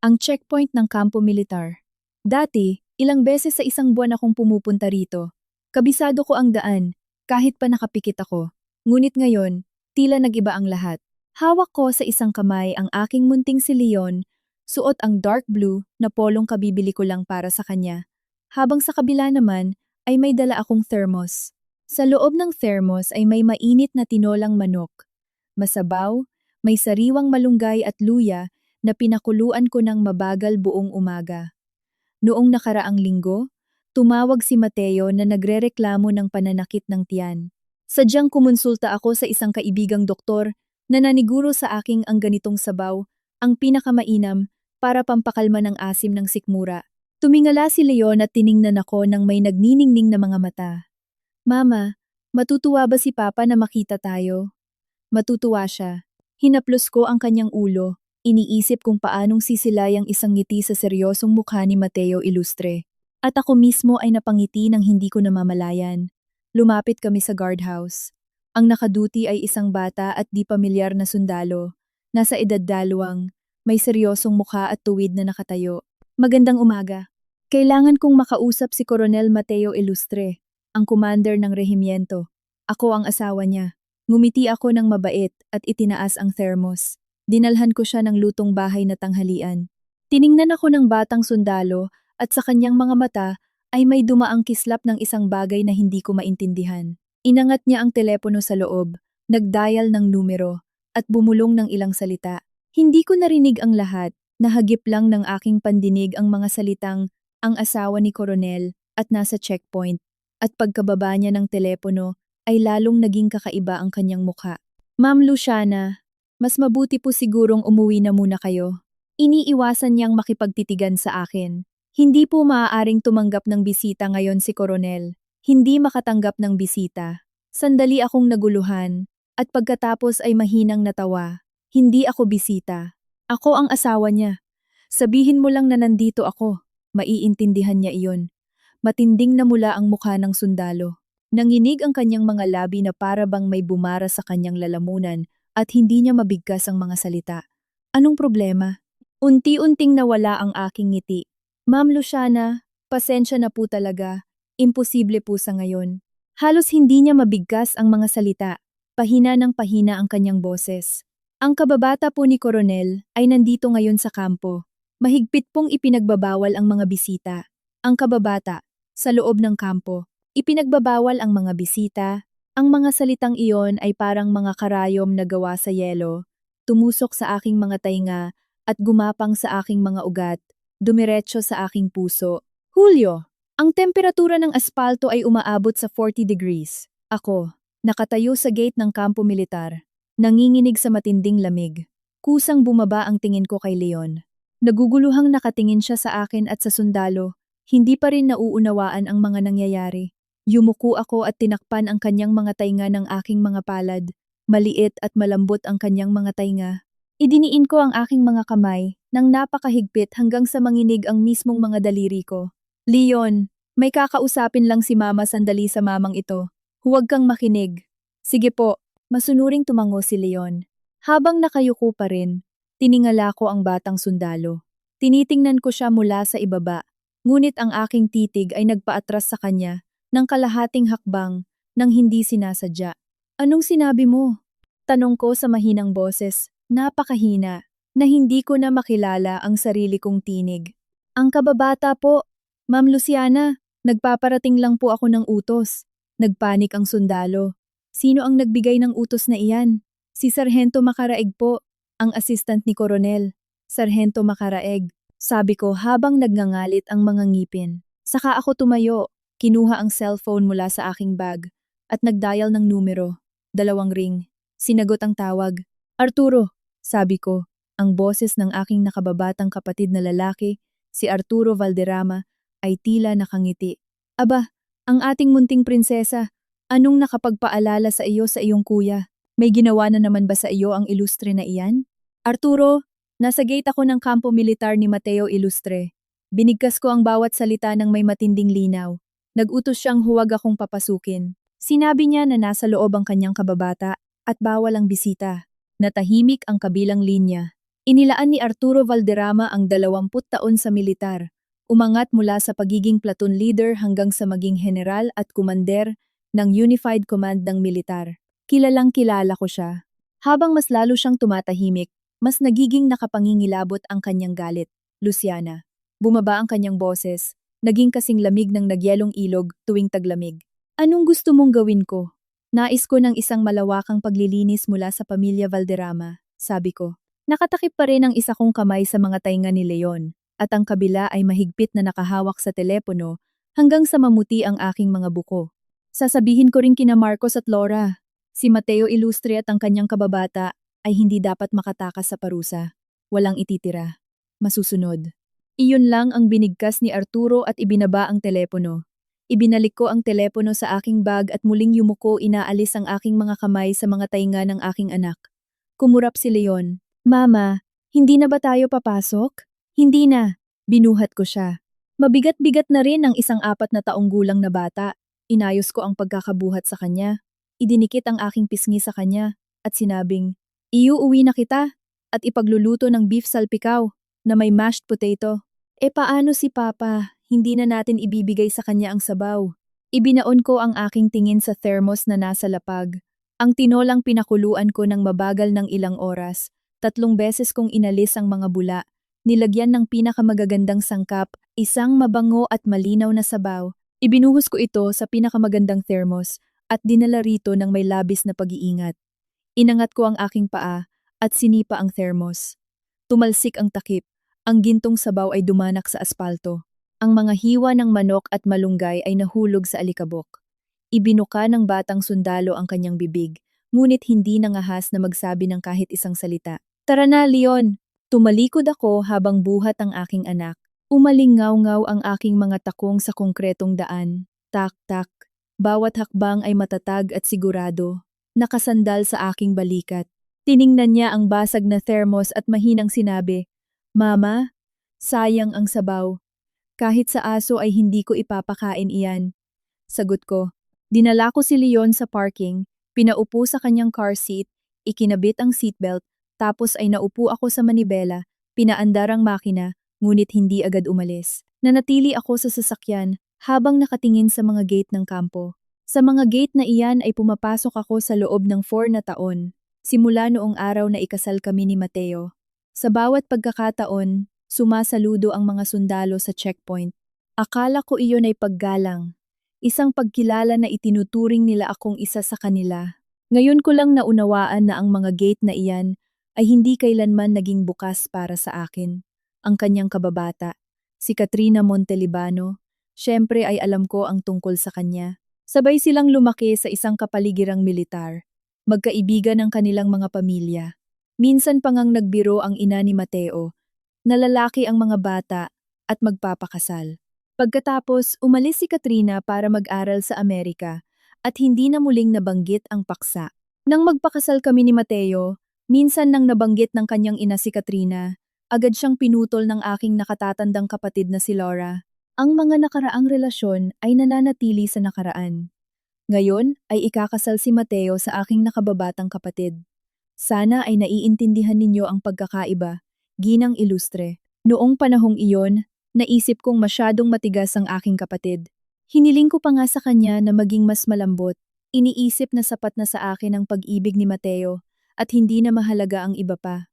Ang checkpoint ng kampo militar. Dati, ilang beses sa isang buwan akong pumupunta rito. Kabisado ko ang daan, kahit pa nakapikit ako. Ngunit ngayon, tila nag-iba ang lahat. Hawak ko sa isang kamay ang aking munting si Leon, suot ang dark blue na polong kabibili ko lang para sa kanya. Habang sa kabila naman, ay may dala akong thermos. Sa loob ng thermos ay may mainit na tinolang manok. Masabaw, may sariwang malunggay at luya na pinakuluan ko ng mabagal buong umaga. Noong nakaraang linggo, tumawag si Mateo na nagrereklamo ng pananakit ng tiyan. Sadyang kumonsulta ako sa isang kaibigang doktor na naniguro sa aking ang ganitong sabaw, ang pinakamainam para pampakalma ng asim ng sikmura. Tumingala si Leon at tiningnan ako ng may nagniningning na mga mata. Mama, matutuwa ba si Papa na makita tayo? Matutuwa siya. Hinaplos ko ang kanyang ulo. Iniisip kung paanong sisilayang isang ngiti sa seryosong mukha ni Mateo Ilustre. At ako mismo ay napangiti ng hindi ko namamalayan. Lumapit kami sa guardhouse. Ang nakaduty ay isang bata at di pamilyar na sundalo. Nasa edad 20, may seryosong mukha at tuwid na nakatayo. Magandang umaga. Kailangan kong makausap si Coronel Mateo Ilustre, ang commander ng rehimiento. Ako ang asawa niya. Ngumiti ako ng mabait at itinaas ang thermos. Dinalhan ko siya ng lutong bahay na tanghalian. Tiningnan ako ng batang sundalo at sa kanyang mga mata ay may dumaang kislap ng isang bagay na hindi ko maintindihan. Inangat niya ang telepono sa loob, nagdial ng numero, at bumulong ng ilang salita. Hindi ko narinig ang lahat, nahagip lang ng aking pandinig ang mga salitang ang asawa ni Coronel at nasa checkpoint. At pagkababa niya ng telepono ay lalong naging kakaiba ang kanyang mukha. Ma'am Luciana, mas mabuti po sigurong umuwi na muna kayo. Iniiwasan niyang makipagtitigan sa akin. Hindi po maaaring tumanggap ng bisita ngayon si Coronel. Hindi makatanggap ng bisita. Sandali akong naguluhan, at pagkatapos ay mahinang natawa. Hindi ako bisita. Ako ang asawa niya. Sabihin mo lang na nandito ako. Maiintindihan niya iyon. Matinding namula ang mukha ng sundalo. Nanginig ang kanyang mga labi na para bang may bumara sa kanyang lalamunan at hindi niya mabigkas ang mga salita. Anong problema? Unti-unting nawala ang aking ngiti. Ma'am Luciana, pasensya na po talaga. Imposible po sa ngayon. Halos hindi niya mabigkas ang mga salita. Pahina ng pahina ang kanyang boses. Ang kababata po ni Coronel ay nandito ngayon sa kampo. Mahigpit pong ipinagbabawal ang mga bisita. Ang kababata, sa loob ng kampo. Ipinagbabawal ang mga bisita. Ang mga salitang iyon ay parang mga karayom na gawa sa yelo, tumusok sa aking mga tainga at gumapang sa aking mga ugat, dumiretso sa aking puso. Hulyo, ang temperatura ng aspalto ay umaabot sa 40 degrees. Ako, nakatayo sa gate ng kampo militar, nanginginig sa matinding lamig. Kusang bumaba ang tingin ko kay Leon. Naguguluhang nakatingin siya sa akin at sa sundalo, hindi pa rin nauunawaan ang mga nangyayari. Yumuko ako at tinakpan ang kanyang mga tainga ng aking mga palad. Maliit at malambot ang kanyang mga tainga. Idiniin ko ang aking mga kamay nang napakahigpit hanggang sa manginig ang mismong mga daliri ko. Leon, may kakausapin lang si Mama sandali sa mamang ito. Huwag kang makinig. Sige po, masunuring tumango si Leon. Habang nakayuko pa rin, tiningala ko ang batang sundalo. Tinitingnan ko siya mula sa ibaba, ngunit ang aking titig ay nagpaatras sa kanya ng kalahating hakbang nang hindi sinasadya. Anong sinabi mo? Tanong ko sa mahinang boses, napakahina, na hindi ko na makilala ang sarili kong tinig. Ang kababata po, Ma'am Luciana, nagpaparating lang po ako ng utos. Nagpanik ang sundalo. Sino ang nagbigay ng utos na iyan? Si Sargento Macaraeg po, ang assistant ni Coronel. Sargento Macaraeg, sabi ko habang nagngangalit ang mga ngipin. Saka ako tumayo. Kinuha ang cellphone mula sa aking bag at nagdial ng numero. 2 ring. Sinagot ang tawag. Arturo, sabi ko, ang boses ng aking nakababatang kapatid na lalaki, si Arturo Valderrama, ay tila nakangiti. Aba, ang ating munting prinsesa, anong nakapagpaalala sa iyo sa iyong kuya? May ginawa na naman ba sa iyo ang ilustre na iyan? Arturo, nasa gate ako ng kampo militar ni Mateo Ilustre. Binigkas ko ang bawat salita ng may matinding linaw. Nag-utos siyang huwag akong papasukin. Sinabi niya na nasa loob ang kanyang kababata at bawal ang bisita. Natahimik ang kabilang linya. Inilaan ni Arturo Valderrama ang 20 taon sa militar. Umangat mula sa pagiging platoon leader hanggang sa maging general at kumander ng Unified Command ng militar. Kilalang kilala ko siya. Habang mas lalo siyang tumatahimik, mas nagiging nakapangingilabot ang kanyang galit. Luciana. Bumaba ang kanyang boses, naging kasing lamig ng nagyelong ilog tuwing taglamig. Anong gusto mong gawin ko? Nais ko ng isang malawakang paglilinis mula sa pamilya Valderrama, sabi ko. Nakatakip pa rin ang isa kong kamay sa mga tainga ni Leon, at ang kabila ay mahigpit na nakahawak sa telepono hanggang sa mamuti ang aking mga buko. Sasabihin ko rin kina Marcos at Laura, si Mateo Ilustre at ang kanyang kababata ay hindi dapat makatakas sa parusa. Walang ititira. Masusunod. Iyon lang ang binigkas ni Arturo at ibinaba ang telepono. Ibinalik ko ang telepono sa aking bag at muling yumuko inaalis ang aking mga kamay sa mga tainga ng aking anak. Kumurap si Leon. Mama, hindi na ba tayo papasok? Hindi na. Binuhat ko siya. Mabigat-bigat na rin ang isang 4 na taong gulang na bata. Inayos ko ang pagkakabuhat sa kanya. Idinikit ang aking pisngi sa kanya at sinabing, iuuwi na kita at ipagluluto ng beef salpikaw na may mashed potato. E paano si Papa? Hindi na natin ibibigay sa kanya ang sabaw. Ibinaon ko ang aking tingin sa thermos na nasa lapag. Ang tinolang pinakuluan ko ng mabagal ng ilang oras. 3 beses kong inalis ang mga bula, nilagyan ng pinakamagagandang sangkap, isang mabango at malinaw na sabaw. Ibinuhos ko ito sa pinakamagandang thermos at dinala rito ng may labis na pag-iingat. Inangat ko ang aking paa at sinipa ang thermos. Tumalsik ang takip, ang gintong sabaw ay dumanak sa aspalto. Ang mga hiwa ng manok at malunggay ay nahulog sa alikabok. Ibinuka ng batang sundalo ang kanyang bibig, ngunit hindi nangahas na magsabi ng kahit isang salita. Tara na, Leon! Tumalikod ako habang buhat ang aking anak. Umalingaw-ngaw ang aking mga takong sa konkretong daan. Tak-tak. Bawat hakbang ay matatag at sigurado. Nakasandal sa aking balikat. Tiningnan niya ang basag na thermos at mahinang sinabi, Mama, sayang ang sabaw. Kahit sa aso ay hindi ko ipapakain iyan. Sagot ko. Dinala ko si Leon sa parking, pinaupo sa kanyang car seat, ikinabit ang seatbelt, tapos ay naupo ako sa manibela, pinaandar ang makina, ngunit hindi agad umalis. Nanatili ako sa sasakyan habang nakatingin sa mga gate ng kampo. Sa mga gate na iyan ay pumapasok ako sa loob ng 4 na taon, simula noong araw na ikasal kami ni Mateo. Sa bawat pagkakataon, sumasaludo ang mga sundalo sa checkpoint. Akala ko iyon ay paggalang. Isang pagkilala na itinuturing nila akong isa sa kanila. Ngayon ko lang naunawaan na ang mga gate na iyan ay hindi kailanman naging bukas para sa akin. Ang kanyang kababata, si Katrina Montelibano, syempre ay alam ko ang tungkol sa kanya. Sabay silang lumaki sa isang kapaligirang militar, magkaibigan ng kanilang mga pamilya. Minsan pa ngang nagbiro ang ina ni Mateo, na lalaki ang mga bata at magpapakasal. Pagkatapos, umalis si Katrina para mag-aral sa Amerika at hindi na muling nabanggit ang paksa. Nang magpakasal kami ni Mateo, minsan nang nabanggit ng kanyang ina si Katrina, agad siyang pinutol ng aking nakatatandang kapatid na si Laura. Ang mga nakaraang relasyon ay nananatili sa nakaraan. Ngayon ay ikakasal si Mateo sa aking nakababatang kapatid. Sana ay naiintindihan ninyo ang pagkakaiba, Ginang Ilustre. Noong panahong iyon, naisip kong masyadong matigas ang aking kapatid. Hiniling ko pa nga sa kanya na maging mas malambot. Iniisip na sapat na sa akin ang pag-ibig ni Mateo at hindi na mahalaga ang iba pa.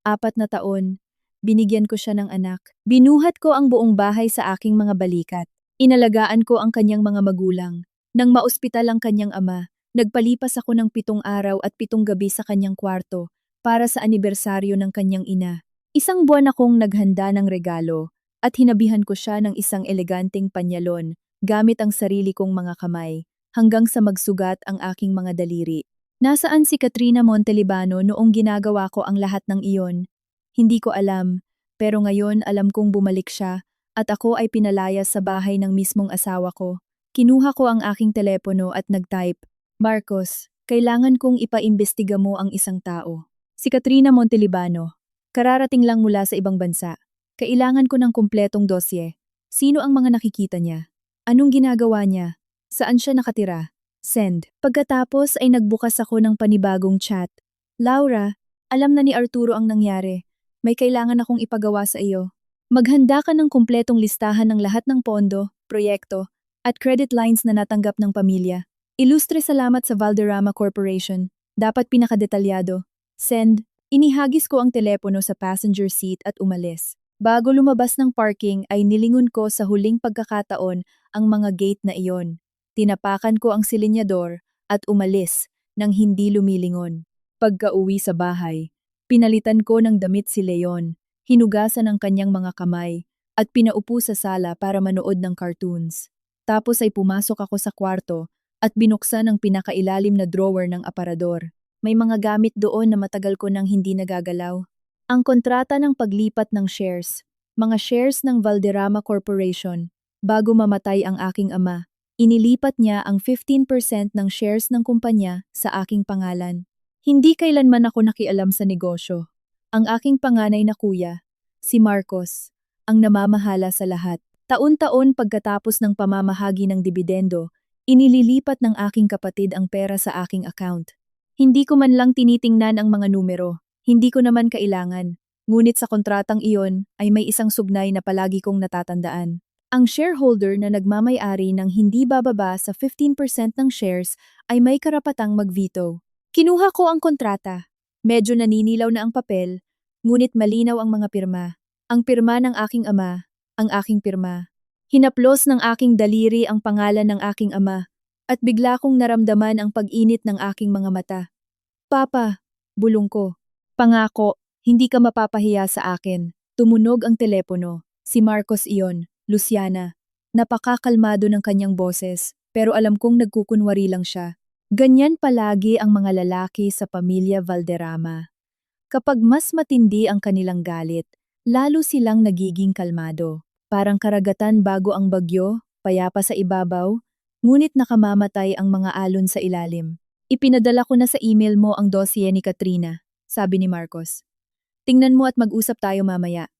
4 na taon, binigyan ko siya ng anak. Binuhat ko ang buong bahay sa aking mga balikat. Inalagaan ko ang kanyang mga magulang. Nang maospital ang kanyang ama, nagpalipas ako ng 7 araw at 7 gabi sa kanyang kwarto para sa anibersaryo ng kanyang ina. Isang buwan akong naghanda ng regalo at hinabihan ko siya ng isang eleganteng panyalon gamit ang sarili kong mga kamay hanggang sa magsugat ang aking mga daliri. Nasaan si Katrina Montelibano noong ginagawa ko ang lahat ng iyon? Hindi ko alam, pero ngayon alam kong bumalik siya at ako ay pinalayas sa bahay ng mismong asawa ko. Kinuha ko ang aking telepono at nag-type, Marcos, kailangan kong ipaimbestiga mo ang isang tao. Si Katrina Montelibano. Kararating lang mula sa ibang bansa. Kailangan ko ng kumpletong dosye. Sino ang mga nakikita niya? Anong ginagawa niya? Saan siya nakatira? Send. Pagkatapos ay nagbukas ako ng panibagong chat. Laura, alam na ni Arturo ang nangyari. may kailangan akong ipagawa sa iyo. Maghanda ka ng kumpletong listahan ng lahat ng pondo, proyekto, at credit lines na natanggap ng pamilya. Ilustre salamat sa Valderrama Corporation. Dapat pinakadetalyado. Send. Inihagis ko ang telepono sa passenger seat at umalis. Bago lumabas ng parking ay nilingon ko sa huling pagkakataon ang mga gate na iyon. Tinapakan ko ang silinyador at umalis nang hindi lumilingon. Pagka-uwi sa bahay, pinalitan ko ng damit si Leon, hinugasan ang kanyang mga kamay, at pinaupo sa sala para manood ng cartoons. Tapos ay pumasok ako sa kwarto at binuksan ang pinakailalim na drawer ng aparador. May mga gamit doon na matagal ko nang hindi nagagalaw. Ang kontrata ng paglipat ng shares, mga shares ng Valderrama Corporation. Bago mamatay ang aking ama, inilipat niya ang 15% ng shares ng kumpanya sa aking pangalan. Hindi kailanman ako nakialam sa negosyo. Ang aking panganay na kuya, si Marcos, ang namamahala sa lahat. Taon-taon pagkatapos ng pamamahagi ng dibidendo, inililipat ng aking kapatid ang pera sa aking account. Hindi ko man lang tinitingnan ang mga numero, hindi ko naman kailangan. Ngunit sa kontratang iyon ay may isang sugnay na palagi kong natatandaan. Ang shareholder na nagmamay-ari ng hindi bababa sa 15% ng shares ay may karapatang mag-veto. Kinuha ko ang kontrata. Medyo naninilaw na ang papel, ngunit malinaw ang mga pirma. Ang pirma ng aking ama, ang aking pirma. Hinaplos ng aking daliri ang pangalan ng aking ama, at bigla kong naramdaman ang pag-init ng aking mga mata. Papa, bulong ko. Pangako, hindi ka mapapahiya sa akin. Tumunog ang telepono. Si Marcos iyon, Luciana. Napakakalmado ng kanyang boses, pero alam kong nagkukunwari lang siya. Ganyan palagi ang mga lalaki sa pamilya Valderrama. Kapag mas matindi ang kanilang galit, lalo silang nagiging kalmado. Parang karagatan bago ang bagyo, payapa sa ibabaw, ngunit nakamamatay ang mga alon sa ilalim. Ipinadala ko na sa email mo ang dosye ni Katrina, sabi ni Marcos. Tingnan mo at mag-usap tayo mamaya.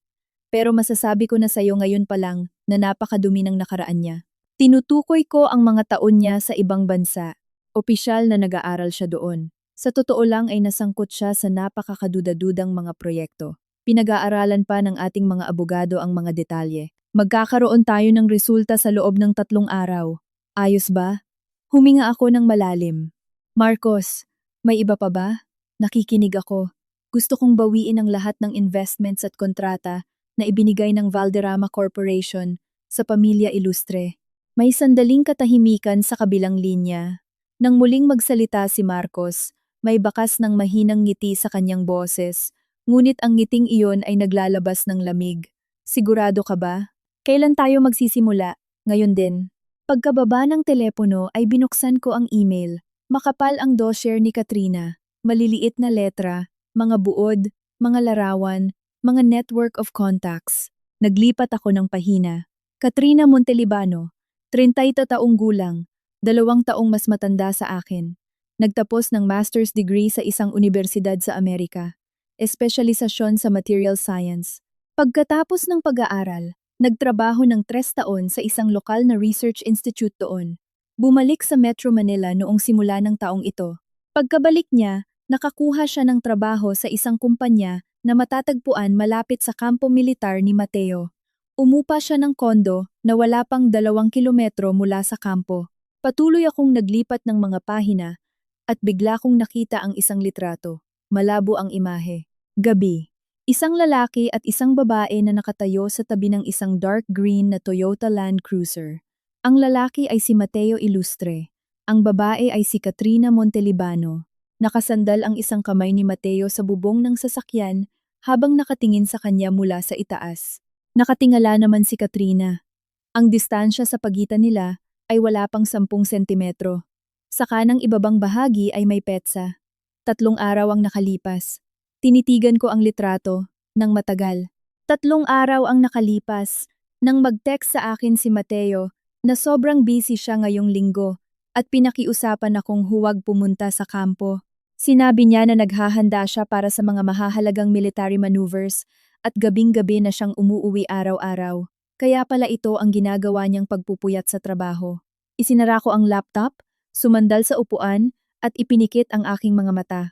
Pero masasabi ko na sa'yo ngayon pa lang na napakadumi ng nakaraan niya. Tinutukoy ko ang mga taon niya sa ibang bansa. Opisyal na nag-aaral siya doon. Sa totoo lang ay nasangkot siya sa napakakaduda-dudang mga proyekto. Pinag-aaralan pa ng ating mga abogado ang mga detalye. Magkakaroon tayo ng resulta sa loob ng 3 araw. Ayos ba? Huminga ako ng malalim. Marcos, may iba pa ba? Nakikinig ako. Gusto kong bawiin ang lahat ng investments at kontrata na ibinigay ng Valderrama Corporation sa pamilya Ilustre. May sandaling katahimikan sa kabilang linya. Nang muling magsalita si Marcos, may bakas ng mahinang ngiti sa kanyang boses, ngunit ang ngiting iyon ay naglalabas ng lamig. Sigurado ka ba? Kailan tayo magsisimula? Ngayon din. Pagkababa ng telepono ay binuksan ko ang email. Makapal ang dossier ni Katrina. Maliliit na letra, mga buod, mga larawan, mga network of contacts. Naglipat ako ng pahina. Katrina Montelibano, 30 taong gulang, 2 taong mas matanda sa akin. Nagtapos ng master's degree sa isang universidad sa Amerika. Espesyalisasyon sa material science. Pagkatapos ng pag-aaral, nagtrabaho ng 3 taon sa isang lokal na research institute doon. Bumalik sa Metro Manila noong simula ng taong ito. Pagkabalik niya, nakakuha siya ng trabaho sa isang kumpanya na matatagpuan malapit sa kampo militar ni Mateo. Umupa siya ng kondo na wala pang 2 kilometro mula sa kampo. Patuloy akong naglipat ng mga pahina at bigla kong nakita ang isang litrato. Malabo ang imahe. Gabi. Isang lalaki at isang babae na nakatayo sa tabi ng isang dark green na Toyota Land Cruiser. Ang lalaki ay si Mateo Ilustre. Ang babae ay si Katrina Montelibano. Nakasandal ang isang kamay ni Mateo sa bubong ng sasakyan habang nakatingin sa kanya mula sa itaas. Nakatingala naman si Katrina. Ang distansya sa pagitan nila ay wala pang 10 sentimetro. Sa kanang ibabang bahagi ay may petsa. 3 araw ang nakalipas. Tinitigan ko ang litrato ng matagal. 3 araw ang nakalipas nang mag-text sa akin si Mateo na sobrang busy siya ngayong linggo at pinakiusapan akong huwag pumunta sa kampo. Sinabi niya na naghahanda siya para sa mga mahahalagang military maneuvers at gabing-gabi na siyang umuuwi araw-araw. Kaya pala ito ang ginagawa niyang pagpupuyat sa trabaho. Isinara ko ang laptop, sumandal sa upuan at ipinikit ang aking mga mata.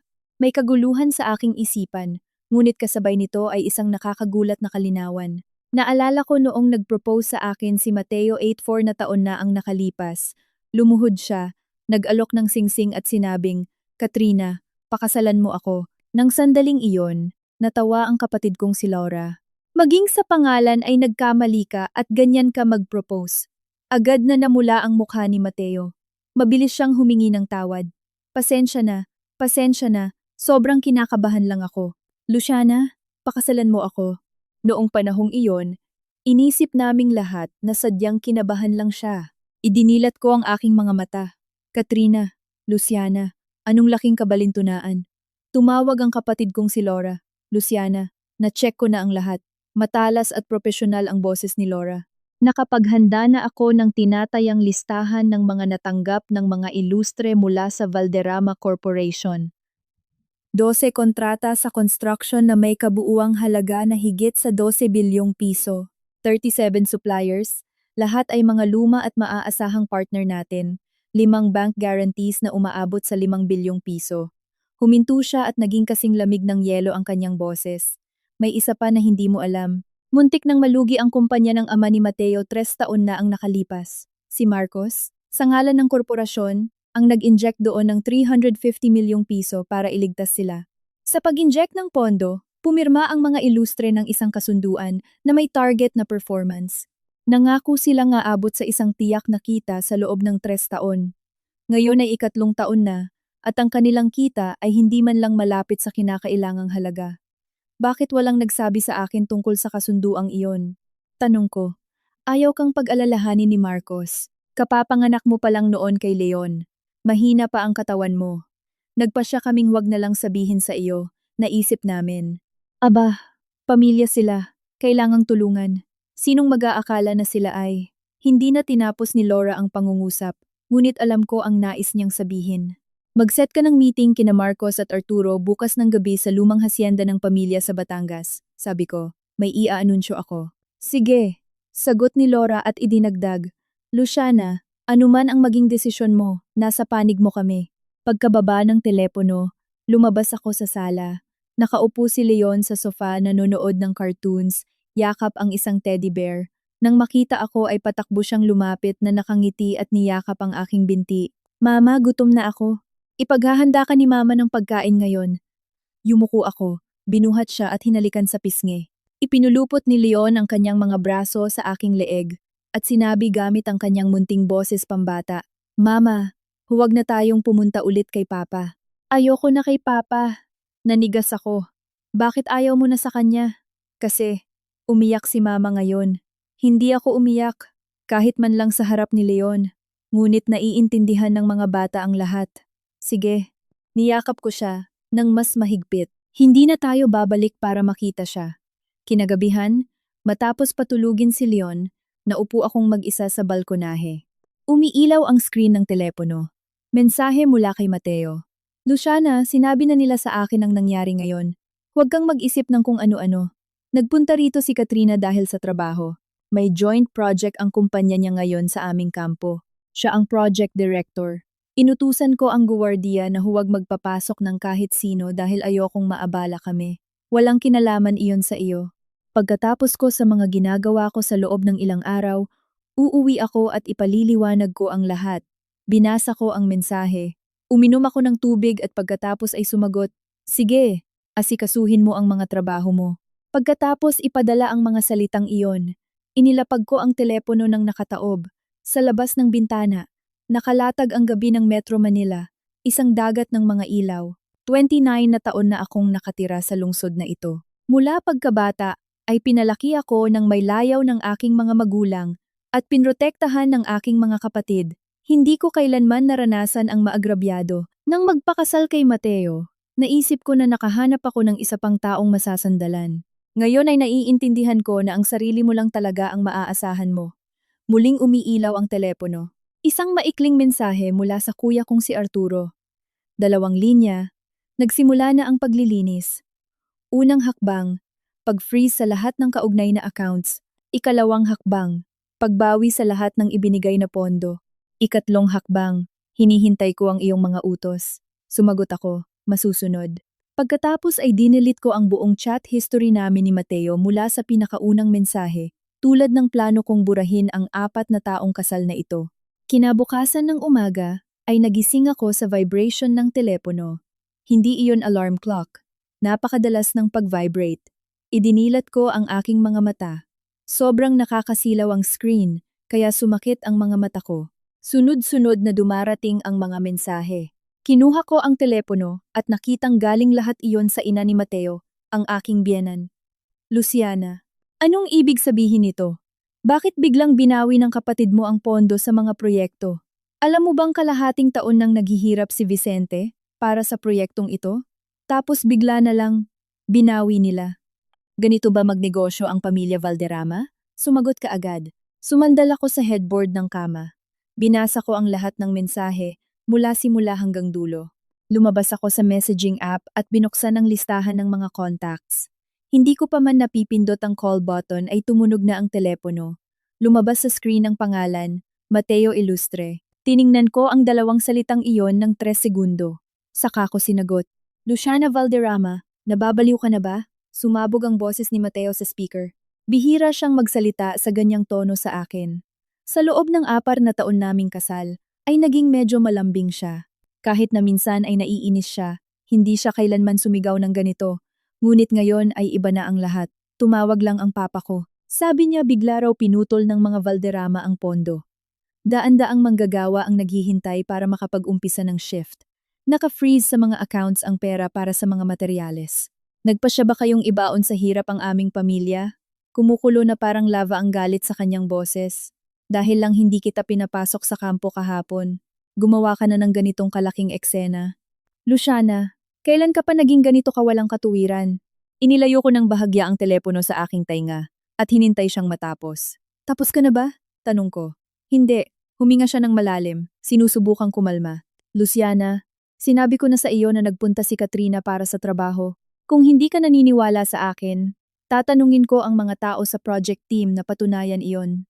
May kaguluhan sa aking isipan, Ngunit kasabay nito ay isang nakakagulat na kalinawan. Naalala ko noong nag-propose sa akin si Mateo 84 na taon na ang nakalipas. Lumuhod siya, nag-alok ng singsing at sinabing, Katrina, pakasalan mo ako. Nang sandaling iyon, natawa ang kapatid kong si Laura. Maging sa pangalan ay nagkamali ka at ganyan ka mag-propose. Agad na namula ang mukha ni Mateo. Mabilis siyang humingi ng tawad. Pasensya na, sobrang kinakabahan lang ako. Luciana, pakasalan mo ako. Noong panahong iyon, inisip naming lahat na sadyang kinabahan lang siya. Idinilat ko ang aking mga mata. Katrina, Luciana, anong laking kabalintunaan. Tumawag ang kapatid kong si Laura. Luciana, na-check ko na ang lahat. Matalas at propesyonal ang boses ni Laura. Nakapaghanda na ako ng tinatayang listahan ng mga natanggap ng mga ilustre mula sa Valderrama Corporation. 12 kontrata sa construction na may kabuuang halaga na higit sa 12 bilyong piso. 37 suppliers, lahat ay mga luma at maaasahang partner natin. 5 bank guarantees na umaabot sa 5 bilyong piso. Huminto siya at naging kasing lamig ng yelo ang kanyang boses. May isa pa na hindi mo alam. Muntik nang malugi ang kumpanya ng ama ni Mateo 3 taon na ang nakalipas. Si Marcos, sa ngalan ng korporasyon, ang nag-inject doon ng 350 milyong piso para iligtas sila. Sa pag-inject ng pondo, pumirma ang mga ilustre ng isang kasunduan na may target na performance. Nangako sila nga abot sa isang tiyak na kita sa loob ng 3 taon. Ngayon ay 3 taon na, at ang kanilang kita ay hindi man lang malapit sa kinakailangang halaga. Bakit walang nagsabi sa akin tungkol sa kasunduang iyon? Tanong ko. Ayaw kang pag-alalahanin ni Marcos. Kapapanganak mo pa lang noon kay Leon. Mahina pa ang katawan mo. Nagpasya kaming wag na lang sabihin sa iyo, naisip namin. Aba, pamilya sila, kailangang tulungan. Sinong mag-aakala na sila ay? Hindi na tinapos ni Laura ang pangungusap, ngunit alam ko ang nais niyang sabihin. Mag-set ka ng meeting kina Marcos at Arturo bukas ng gabi sa lumang hasyenda ng pamilya sa Batangas. Sabi ko, may ia-anunsyo ako. Sige, sagot ni Laura at idinagdag. Luciana, anuman ang maging desisyon mo, nasa panig mo kami. Pagkababa ng telepono, lumabas ako sa sala. Nakaupo si Leon sa sofa nanonood ng cartoons, yakap ang isang teddy bear. Nang makita ako ay patakbo siyang lumapit na nakangiti at niyakap ang aking binti. Mama, gutom na ako. Ipaghahanda ka ni Mama ng pagkain ngayon. Yumuko ako, binuhat siya at hinalikan sa pisngi. Ipinulupot ni Leon ang kanyang mga braso sa aking leeg at sinabi gamit ang kanyang munting boses pambata, Mama, huwag na tayong pumunta ulit kay Papa. Ayoko na kay Papa. Nanigas ako. Bakit ayaw mo na sa kanya? Kasi, umiyak si Mama ngayon. Hindi ako umiyak, kahit man lang sa harap ni Leon. Ngunit naiintindihan ng mga bata ang lahat. Sige, niyakap ko siya nang mas mahigpit. Hindi na tayo babalik para makita siya. Kinagabihan, matapos patulugin si Leon, naupo akong mag-isa sa balkonahe. Umiilaw ang screen ng telepono. Mensahe mula kay Mateo. Luciana, sinabi na nila sa akin ang nangyari ngayon. Huwag kang mag-isip ng kung ano-ano. Nagpunta rito si Katrina dahil sa trabaho. May joint project ang kumpanya niya ngayon sa aming kampo. Siya ang project director. Inutusan ko ang guwardiya na huwag magpapasok ng kahit sino dahil ayokong maabala kami. Walang kinalaman iyon sa iyo. Pagkatapos ko sa mga ginagawa ko sa loob ng ilang araw, uuwi ako at ipaliliwanag ko ang lahat. Binasa ko ang mensahe. Uminom ako ng tubig at pagkatapos ay sumagot, Sige, asikasuhin mo ang mga trabaho mo. Pagkatapos ipadala ang mga salitang iyon. Inilapag ko ang telepono ng nakataob. Sa labas ng bintana, nakalatag ang gabi ng Metro Manila, isang dagat ng mga ilaw. 29 na taon na akong nakatira sa lungsod na ito. Mula pagkabata, ay pinalaki ako ng may layaw ng aking mga magulang at pinrotektahan ng aking mga kapatid. Hindi ko kailanman naranasan ang maagrabyado. Nang magpakasal kay Mateo, naisip ko na nakahanap ako ng isa pang taong masasandalan. Ngayon ay naiintindihan ko na ang sarili mo lang talaga ang maaasahan mo. Muling umiilaw ang telepono. Isang maikling mensahe mula sa kuya kong si Arturo. 2 linya. Nagsimula na ang paglilinis. Unang hakbang, pag-freeze sa lahat ng kaugnay na accounts. 2 hakbang, pagbawi sa lahat ng ibinigay na pondo. 3 hakbang, hinihintay ko ang iyong mga utos. Sumagot ako, masusunod. Pagkatapos ay dinilit ko ang buong chat history namin ni Mateo mula sa pinakaunang mensahe, tulad ng plano kong burahin ang 4 na taong kasal na ito. Kinabukasan ng umaga, ay nagising ako sa vibration ng telepono. Hindi iyon alarm clock. Napakadalas ng pag-vibrate. Idinilat ko ang aking mga mata. Sobrang nakakasilaw ang screen, kaya sumakit ang mga mata ko. Sunod-sunod na dumarating ang mga mensahe. Kinuha ko ang telepono at nakitang galing lahat iyon sa ina ni Mateo, ang aking biyenan. Luciana, anong ibig sabihin nito? Bakit biglang binawi ng kapatid mo ang pondo sa mga proyekto? Alam mo bang kalahating taon nang naghihirap si Vicente para sa proyektong ito? Tapos bigla na lang, binawi nila. Ganito ba magnegosyo ang pamilya Valderrama? Sumagot ka agad. Sumandal ako sa headboard ng kama. Binasa ko ang lahat ng mensahe, mula simula hanggang dulo. Lumabas ako sa messaging app at binuksan ang listahan ng mga contacts. Hindi ko pa man napipindot ang call button ay tumunog na ang telepono. Lumabas sa screen ang pangalan, Mateo Ilustre. Tiningnan ko ang 2 salitang iyon ng 3 segundo. Saka ko sinagot, Luciana Valderrama, nababaliw ka na ba? Sumabog ang boses ni Mateo sa speaker. Bihira siyang magsalita sa ganyang tono sa akin. Sa loob ng 4 na taon naming kasal, ay naging medyo malambing siya. Kahit na minsan ay naiinis siya, hindi siya kailanman sumigaw ng ganito. Ngunit ngayon ay iba na ang lahat. Tumawag lang ang papa ko. Sabi niya bigla raw pinutol ng mga Valderrama ang pondo. Daan-daang manggagawa ang naghihintay para makapag-umpisa ng shift. Naka-freeze sa mga accounts ang pera para sa mga materyales. Nagpasya ba kayong ibaon sa hirap ang aming pamilya? Kumukulo na parang lava ang galit sa kanyang boses. Dahil lang hindi kita pinapasok sa kampo kahapon. Gumawa ka na ng ganitong kalaking eksena. Luciana, kailan ka pa naging ganito kawalang katuwiran? Inilayo ko ng bahagya ang telepono sa aking tainga at hinintay siyang matapos. Tapos ka na ba? Tanong ko. Hindi. Huminga siya ng malalim. Sinusubukang kumalma. Luciana, sinabi ko na sa iyo na nagpunta si Katrina para sa trabaho. Kung hindi ka naniniwala sa akin, tatanungin ko ang mga tao sa project team na patunayan iyon.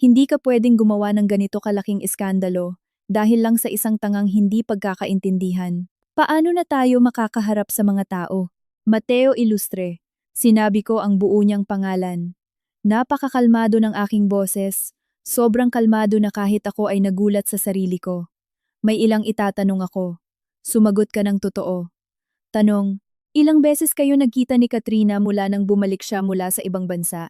Hindi ka pwedeng gumawa ng ganito kalaking iskandalo dahil lang sa isang tangang hindi pagkakaintindihan. Paano na tayo makakaharap sa mga tao? Mateo Ilustre. Sinabi ko ang buo niyang pangalan. Napakakalmado ng aking boses. Sobrang kalmado na kahit ako ay nagulat sa sarili ko. May ilang itatanong ako. Sumagot ka ng totoo. Tanong, ilang beses kayo nagkita ni Katrina mula nang bumalik siya mula sa ibang bansa?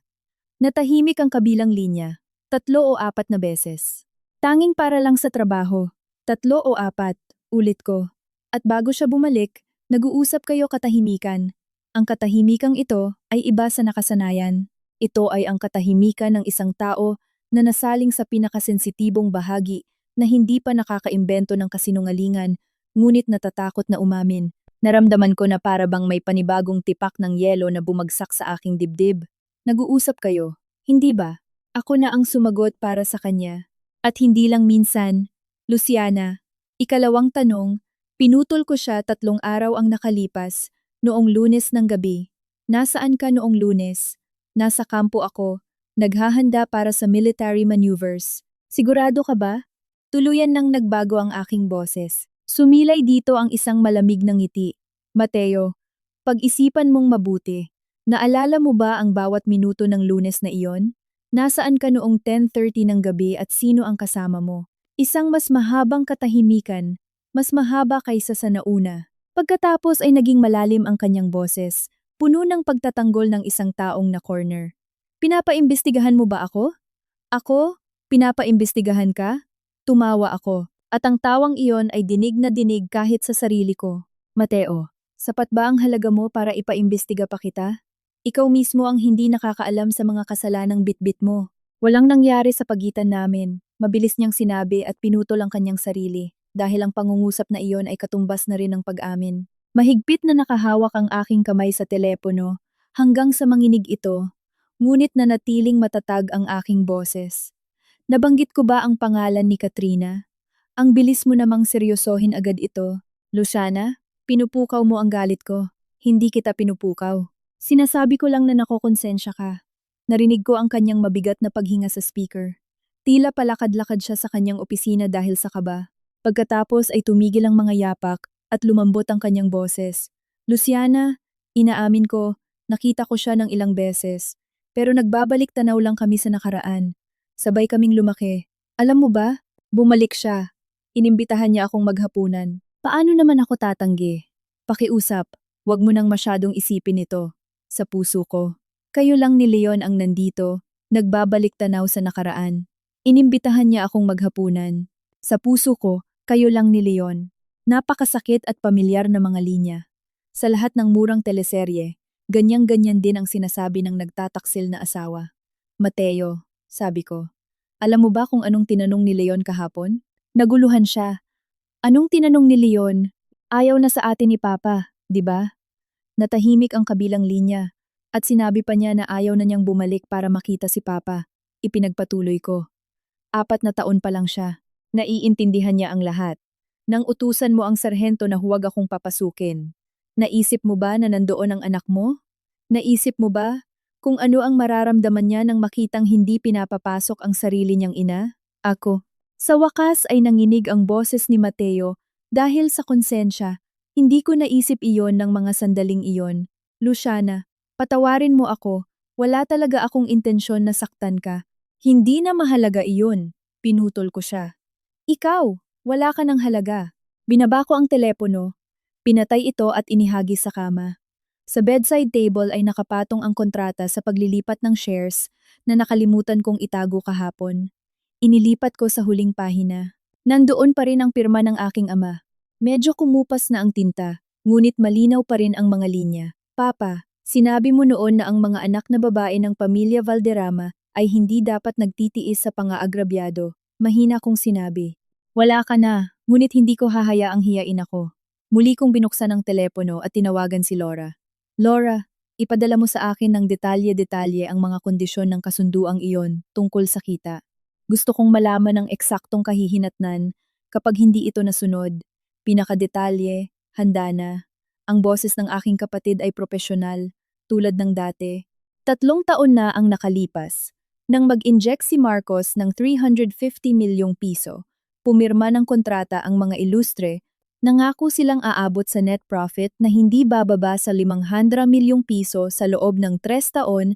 Natahimik ang kabilang linya. 3 o 4 na beses. Tanging para lang sa trabaho. 3 o 4, ulit ko. At bago siya bumalik, nag-uusap kayo katahimikan. Ang katahimikang ito ay iba sa nakasanayan. Ito ay ang katahimikan ng isang tao na nasaling sa pinakasensitibong bahagi na hindi pa nakakaimbento ng kasinungalingan, ngunit natatakot na umamin. Naramdaman ko na para bang may panibagong tipak ng yelo na bumagsak sa aking dibdib. Nag-uusap kayo, hindi ba? Ako na ang sumagot para sa kanya. At hindi lang minsan. Luciana, ikalawang tanong, pinutol ko siya 3 araw ang nakalipas, noong Lunes ng gabi. Nasaan ka noong Lunes? Nasa kampo ako, naghahanda para sa military maneuvers. Sigurado ka ba? Tuluyan nang nagbago ang aking boses. Sumilay dito ang isang malamig na ngiti. Mateo, pag-isipan mong mabuti. Naalala mo ba ang bawat minuto ng Lunes na iyon? Nasaan ka noong 10:30 ng gabi at sino ang kasama mo? Isang mas mahabang katahimikan, mas mahaba kaysa sa nauna. Pagkatapos ay naging malalim ang kanyang boses, puno ng pagtatanggol ng isang taong na corner. Pinapaimbestigahan mo ba ako? Ako? Pinapaimbestigahan ka? Tumawa ako, at ang tawang iyon ay dinig na dinig kahit sa sarili ko. Mateo, sapat ba ang halaga mo para ipaimbestiga pa kita? Ikaw mismo ang hindi nakakaalam sa mga kasalanang bitbit mo. Walang nangyari sa pagitan namin. Mabilis niyang sinabi at pinutol ang kanyang sarili, dahil ang pangungusap na iyon ay katumbas na rin ng pag-amin. Mahigpit na nakahawak ang aking kamay sa telepono, hanggang sa manginig ito, ngunit nanatiling matatag ang aking boses. Nabanggit ko ba ang pangalan ni Katrina? Ang bilis mo namang seryosohin agad ito. Luciana, pinupukaw mo ang galit ko. Hindi kita pinupukaw. Sinasabi ko lang na nakokonsensya ka. Narinig ko ang kanyang mabigat na paghinga sa speaker. Tila palakad-lakad siya sa kanyang opisina dahil sa kaba. Pagkatapos ay tumigil ang mga yapak at lumambot ang kanyang boses. Luciana, inaamin ko, nakita ko siya ng ilang beses. Pero nagbabalik tanaw lang kami sa nakaraan. Sabay kaming lumaki. Alam mo ba, bumalik siya. Inimbitahan niya akong maghapunan. Paano naman ako tatanggi? Pakiusap, wag mo nang masyadong isipin ito. Sa puso ko. Kayo lang ni Leon ang nandito, nagbabalik tanaw sa nakaraan. Inimbitahan niya akong maghapunan. Sa puso ko, kayo lang ni Leon. Napakasakit at pamilyar na mga linya. Sa lahat ng murang teleserye, ganyang-ganyan din ang sinasabi ng nagtataksil na asawa. Mateo, sabi ko. Alam mo ba kung anong tinanong ni Leon kahapon? Naguluhan siya. Anong tinanong ni Leon? Ayaw na sa atin ni Papa, di ba? Natahimik ang kabilang linya. At sinabi pa niya na ayaw na niyang bumalik para makita si Papa. Ipinagpatuloy ko. 4 na taon pa lang siya. Naiintindihan niya ang lahat. Nang utusan mo ang sarhento na huwag akong papasukin. Naisip mo ba na nandoon ang anak mo? Naisip mo ba kung ano ang mararamdaman niya nang makitang hindi pinapapasok ang sarili niyang ina? Ako. Sa wakas ay nanginig ang boses ni Mateo dahil sa konsensya. Hindi ko naisip iyon ng mga sandaling iyon. Luciana, patawarin mo ako. Wala talaga akong intensyon na saktan ka. Hindi na mahalaga iyon. Pinutol ko siya. Ikaw, wala ka ng halaga. Binaba ko ang telepono. Pinatay ito at inihagis sa kama. Sa bedside table ay nakapatong ang kontrata sa paglilipat ng shares na nakalimutan kong itago kahapon. Inilipat ko sa huling pahina. Nandoon pa rin ang pirma ng aking ama. Medyo kumupas na ang tinta, ngunit malinaw pa rin ang mga linya. Papa, sinabi mo noon na ang mga anak na babae ng pamilya Valderrama ay hindi dapat nagtitiis sa pang-aagrabyado. Mahina kong sinabi. Wala ka na, ngunit hindi ko hahayaang hiyain ako. Muli kong binuksan ang telepono at tinawagan si Laura. Laura, ipadala mo sa akin ng detalye-detalye ang mga kondisyon ng kasunduang iyon tungkol sa kita. Gusto kong malaman ang eksaktong kahihinatnan kapag hindi ito nasunod. Pinakadetalye, handa na. Ang boses ng aking kapatid ay propesyonal, tulad ng dati. 3 taon na ang nakalipas. Nang mag-inject si Marcos ng 350 milyong piso, pumirma ng kontrata ang mga ilustre. Nangako silang aabot sa net profit na hindi bababa sa 500 milyong piso sa loob ng 3 taon,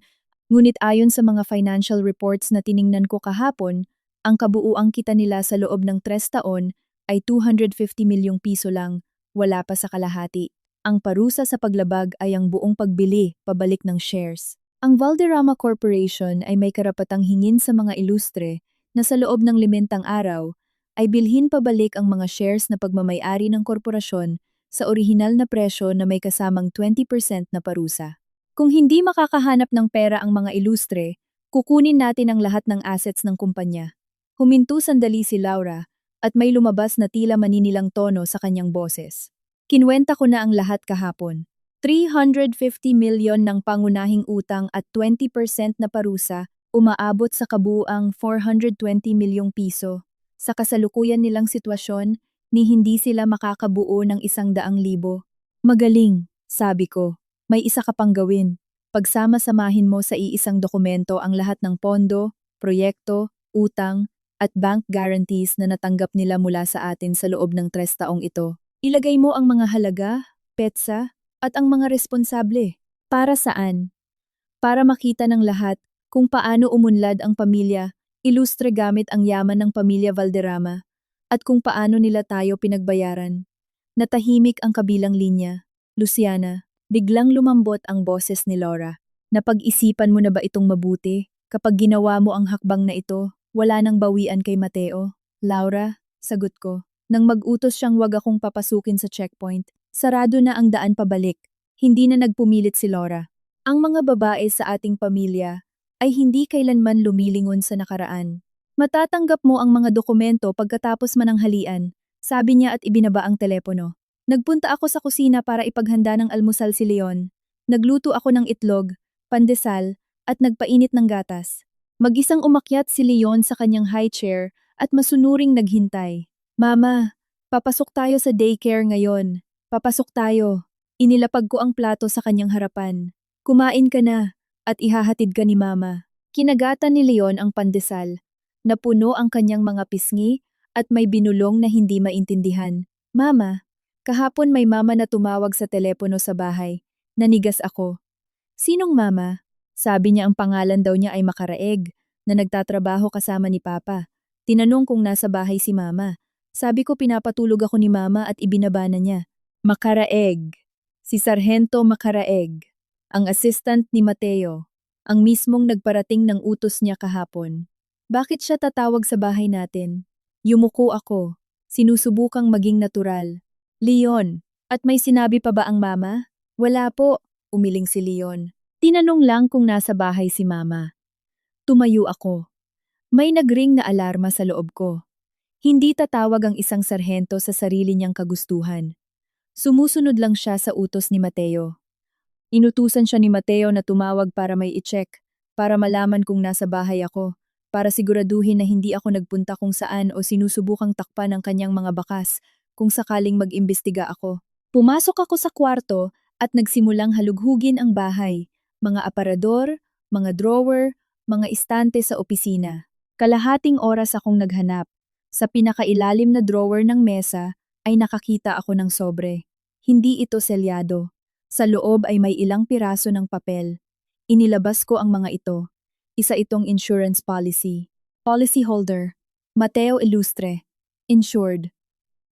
ngunit ayon sa mga financial reports na tiningnan ko kahapon, ang kabuuang kita nila sa loob ng 3 taon ay 250 milyong piso lang, wala pa sa kalahati. Ang parusa sa paglabag ay ang buong pagbili, pabalik ng shares. Ang Valderrama Corporation ay may karapatang hingin sa mga ilustre na sa loob ng 5 araw, ay bilhin pabalik ang mga shares na pagmamay-ari ng korporasyon sa orihinal na presyo na may kasamang 20% na parusa. Kung hindi makakahanap ng pera ang mga ilustre, kukunin natin ang lahat ng assets ng kumpanya. Huminto sandali si Laura at may lumabas na tila maninilang tono sa kanyang boses. Kinwenta ko na ang lahat kahapon. 350 milyon ng pangunahing utang at 20% na parusa, umaabot sa kabuuang 420 milyong piso. Sa kasalukuyan nilang sitwasyon, ni hindi sila makakabuo ng 100,000. Magaling, sabi ko. May isa ka pang gawin. Pagsama-samahin mo sa iisang dokumento ang lahat ng pondo, proyekto, utang, at bank guarantees na natanggap nila mula sa atin sa loob ng 3 taong ito. Ilagay mo ang mga halaga, petsa, at ang mga responsable. Para saan? Para makita ng lahat kung paano umunlad ang pamilya ilustre gamit ang yaman ng pamilya Valderrama, at kung paano nila tayo pinagbayaran. Natahimik ang kabilang linya. Luciana, biglang lumambot ang boses ni Laura. Napag-isipan mo na ba itong mabuti? Kapag ginawa mo ang hakbang na ito, wala nang bawian kay Mateo. Laura, sagot ko. Nang mag-utos siyang wag akong papasukin sa checkpoint, sarado na ang daan pabalik. Hindi na nagpumilit si Laura. Ang mga babae sa ating pamilya ay hindi kailanman lumilingon sa nakaraan. Matatanggap mo ang mga dokumento pagkatapos mananghalian, sabi niya at ibinaba ang telepono. Nagpunta ako sa kusina para ipaghanda ng almusal si Leon. Nagluto ako ng itlog, pandesal, at nagpainit ng gatas. Mag-isang umakyat si Leon sa kanyang high chair at masunuring naghintay. Mama, papasok tayo sa daycare ngayon. Papasok tayo. Inilapag ko ang plato sa kanyang harapan. Kumain ka na. At ihahatid ka ni Mama. Kinagatan ni Leon ang pandesal. Napuno ang kanyang mga pisngi at may binulong na hindi maintindihan. Mama, Kahapon may mama na tumawag sa telepono sa bahay. Nanigas ako. Sinong mama? Sabi niya ang pangalan daw niya ay Makaraeg, na nagtatrabaho kasama ni Papa. Tinanong kung nasa bahay si mama. Sabi ko pinapatulog ako ni mama at ibinaba na niya. Makaraeg. Si Sargento Makaraeg. Ang assistant ni Mateo. Ang mismong nagparating ng utos niya kahapon. Bakit siya tatawag sa bahay natin? Yumuko ako. Sinusubukang maging natural. Leon, at may sinabi pa ba ang mama? Wala po, umiling si Leon. Tinanong lang kung nasa bahay si mama. Tumayo ako. May nagring na alarma sa loob ko. Hindi tatawag ang isang sarhento sa sarili niyang kagustuhan. Sumusunod lang siya sa utos ni Mateo. Inutusan siya ni Mateo na tumawag para may i-check, para malaman kung nasa bahay ako, para siguraduhin na hindi ako nagpunta kung saan o sinusubukang takpan ang kanyang mga bakas kung sakaling mag-imbestiga ako. Pumasok ako sa kwarto at nagsimulang halughugin ang bahay, mga aparador, mga drawer, mga istante sa opisina. Kalahating oras akong naghanap. Sa pinakailalim na drawer ng mesa ay nakakita ako ng sobre. Hindi ito selyado. Sa loob ay may ilang piraso ng papel. Inilabas ko ang mga ito. Isa itong insurance policy. Policyholder, Mateo Ilustre. Insured.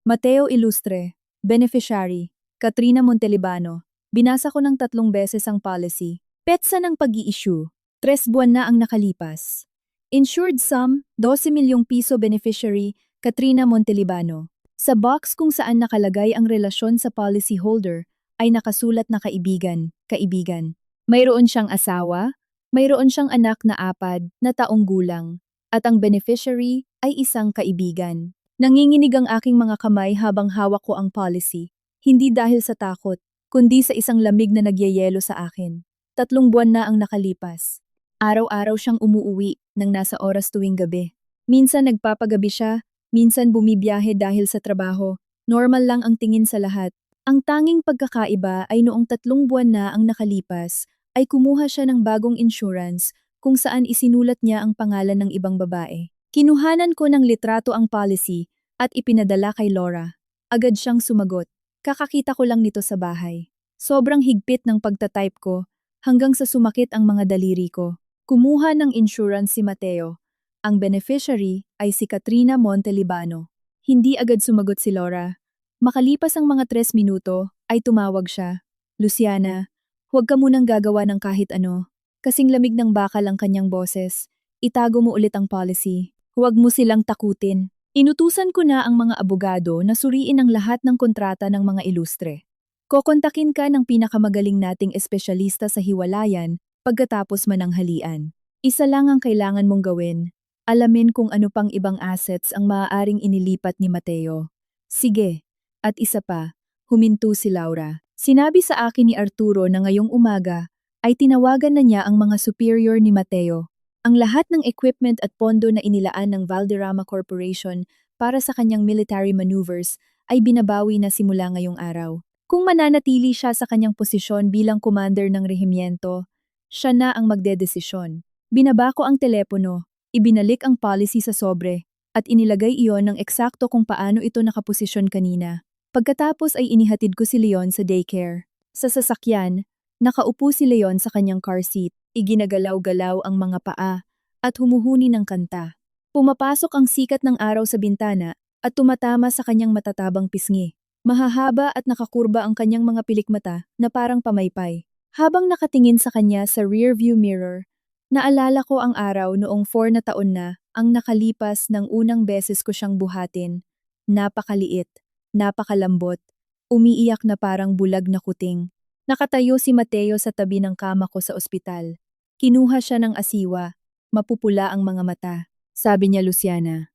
Mateo Ilustre. Beneficiary, Katrina Montelibano. Binasa ko ng 3 beses ang policy. Petsa ng pag-i-issue. 3 buwan na ang nakalipas. Insured sum, 12 milyong piso beneficiary, Katrina Montelibano. Sa box kung saan nakalagay ang relasyon sa policyholder, ay nakasulat na kaibigan, kaibigan. Mayroon siyang asawa, mayroon siyang anak na 4 na taong gulang, at ang beneficiary ay isang kaibigan. Nanginginig ang aking mga kamay habang hawak ko ang policy, hindi dahil sa takot, kundi sa isang lamig na nagyayelo sa akin. 3 buwan na ang nakalipas. Araw-araw siyang umuuwi nang nasa oras tuwing gabi. Minsan nagpapagabi siya, minsan bumibiyahe dahil sa trabaho. Normal lang ang tingin sa lahat. Ang tanging pagkakaiba ay noong 3 buwan na ang nakalipas, ay kumuha siya ng bagong insurance kung saan isinulat niya ang pangalan ng ibang babae. Kinuhanan ko ng litrato ang policy at ipinadala kay Laura. Agad siyang sumagot. Kakakita ko lang nito sa bahay. Sobrang higpit ng pagtatype ko hanggang sa sumakit ang mga daliri ko. Kumuha ng insurance si Mateo. Ang beneficiary ay si Katrina Montelibano. Hindi agad sumagot si Laura. Makalipas ang mga 3 minuto, ay tumawag siya. Luciana, huwag ka munang gagawa ng kahit ano. Kasing lamig ng bakal ang kanyang boses. Itago mo ulit ang policy. Huwag mo silang takutin. Inutusan ko na ang mga abogado na suriin ang lahat ng kontrata ng mga ilustre. Kokontakin ka ng pinakamagaling nating espesyalista sa hiwalayan pagkatapos mananghalian. Isa lang ang kailangan mong gawin. Alamin kung ano pang ibang assets ang maaaring inilipat ni Mateo. Sige. At isa pa, huminto si Laura. Sinabi sa akin ni Arturo na ngayong umaga ay tinawagan na niya ang mga superior ni Mateo. Ang lahat ng equipment at pondo na inilaan ng Valderrama Corporation para sa kanyang military maneuvers ay binabawi na simula ngayong araw. Kung mananatili siya sa kanyang posisyon bilang commander ng rehimyento, siya na ang magdedesisyon. Binaba ko ang telepono, ibinalik ang policy sa sobre, at inilagay iyon ng eksakto kung paano ito nakaposisyon kanina. Pagkatapos ay inihatid ko si Leon sa daycare. Sa sasakyan, nakaupo si Leon sa kanyang car seat. Iginagalaw-galaw ang mga paa at humuhuni ng kanta. Pumapasok ang sikat ng araw sa bintana at tumatama sa kanyang matatabang pisngi. Mahahaba at nakakurba ang kanyang mga pilikmata na parang pamaypay. Habang nakatingin sa kanya sa rearview mirror, naalala ko ang araw noong 4 na taon na ang nakalipas ng unang beses ko siyang buhatin. Napakaliit, napakalambot, umiiyak na parang bulag na kuting. Nakatayo si Mateo sa tabi ng kama ko sa ospital. Kinuha siya ng asiwa, mapupula ang mga mata. Sabi niya, Luciana.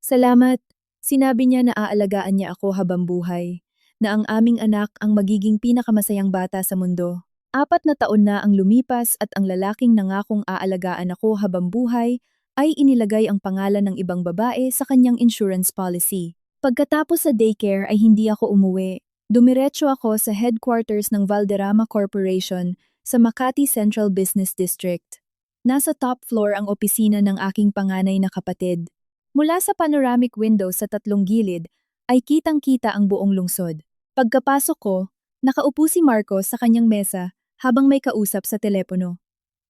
Salamat. Sinabi niya na aalagaan niya ako habang buhay, na ang aming anak ang magiging pinakamasayang bata sa mundo. 4 na taon na ang lumipas at ang lalaking nangakong aalagaan ako habang buhay ay inilagay ang pangalan ng ibang babae sa kanyang insurance policy. Pagkatapos sa daycare ay hindi ako umuwi. Dumiretso ako sa headquarters ng Valderrama Corporation sa Makati Central Business District. Nasa top floor ang opisina ng aking panganay na kapatid. Mula sa panoramic window sa 3 gilid ay kitang-kita ang buong lungsod. Pagkapasok ko, nakaupo si Marcos sa kanyang mesa habang may kausap sa telepono.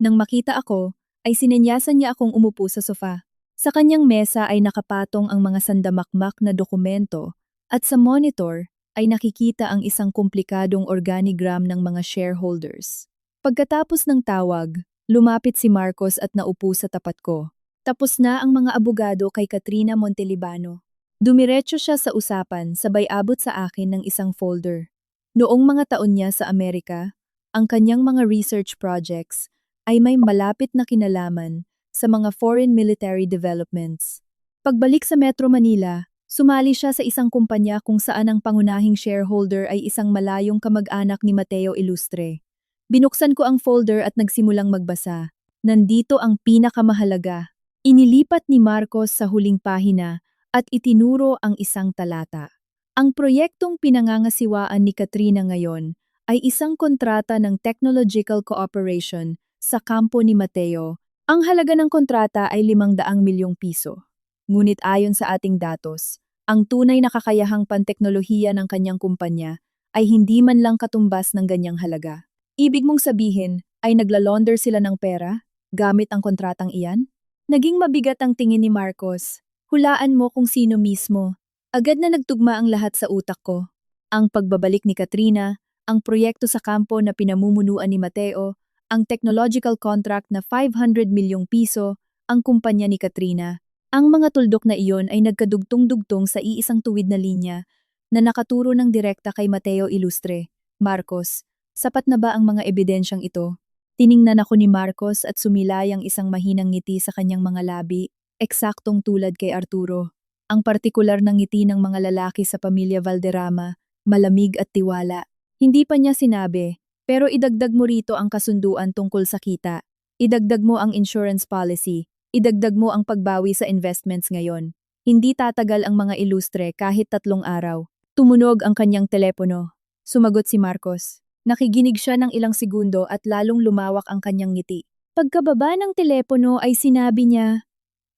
Nang makita ako, ay sinenyasan niya akong umupo sa sofa. Sa kanyang mesa ay nakapatong ang mga sandamakmak na dokumento at sa monitor ay nakikita ang isang komplikadong organigram ng mga shareholders. Pagkatapos ng tawag, lumapit si Marcos at naupo sa tapat ko. Tapos na ang mga abogado kay Katrina Montelibano. Dumiretso siya sa usapan sabay abot sa akin ng isang folder. Noong mga taon niya sa Amerika, ang kanyang mga research projects ay may malapit na kinalaman sa mga foreign military developments. Pagbalik sa Metro Manila, sumali siya sa isang kumpanya kung saan ang pangunahing shareholder ay isang malayong kamag-anak ni Mateo Ilustre. Binuksan ko ang folder at nagsimulang magbasa. Nandito ang pinakamahalaga. Inilipat ni Marcos sa huling pahina at itinuro ang isang talata. Ang proyektong pinangangasiwaan ni Katrina ngayon ay isang kontrata ng technological cooperation sa kampo ni Mateo. Ang halaga ng kontrata ay 500 milyong piso. Ngunit ayon sa ating datos, ang tunay na kakayahang panteknolohiya ng kanyang kumpanya ay hindi man lang katumbas ng ganyang halaga. Ibig mong sabihin ay naglalaunder sila ng pera gamit ang kontratang iyan? Naging mabigat ang tingin ni Marcos. Hulaan mo kung sino mismo. Agad na nagtugma ang lahat sa utak ko. Ang pagbabalik ni Katrina, ang proyekto sa kampo na pinamumunuan ni Mateo, ang technological contract na 500 milyong piso, ang kumpanya ni Katrina. Ang mga tuldok na iyon ay nagkadugtong-dugtong sa iisang tuwid na linya na nakaturo ng direkta kay Mateo Ilustre. Marcos, sapat na ba ang mga ebidensyang ito? Tiningnan ako ni Marcos at sumilay ang isang mahinang ngiti sa kanyang mga labi, eksaktong tulad kay Arturo. Ang partikular na ngiti ng mga lalaki sa pamilya Valderrama, malamig at tiwala. Hindi pa niya sinabi, pero idagdag mo rito ang kasunduan tungkol sa kita. Idagdag mo ang insurance policy. Idagdag mo ang pagbawi sa investments ngayon. Hindi tatagal ang mga Ilustre kahit 3 araw. Tumunog ang kanyang telepono. Sumagot si Marcos. Nakiginig siya ng ilang segundo at lalong lumawak ang kanyang ngiti. Pagkababa ng telepono ay sinabi niya,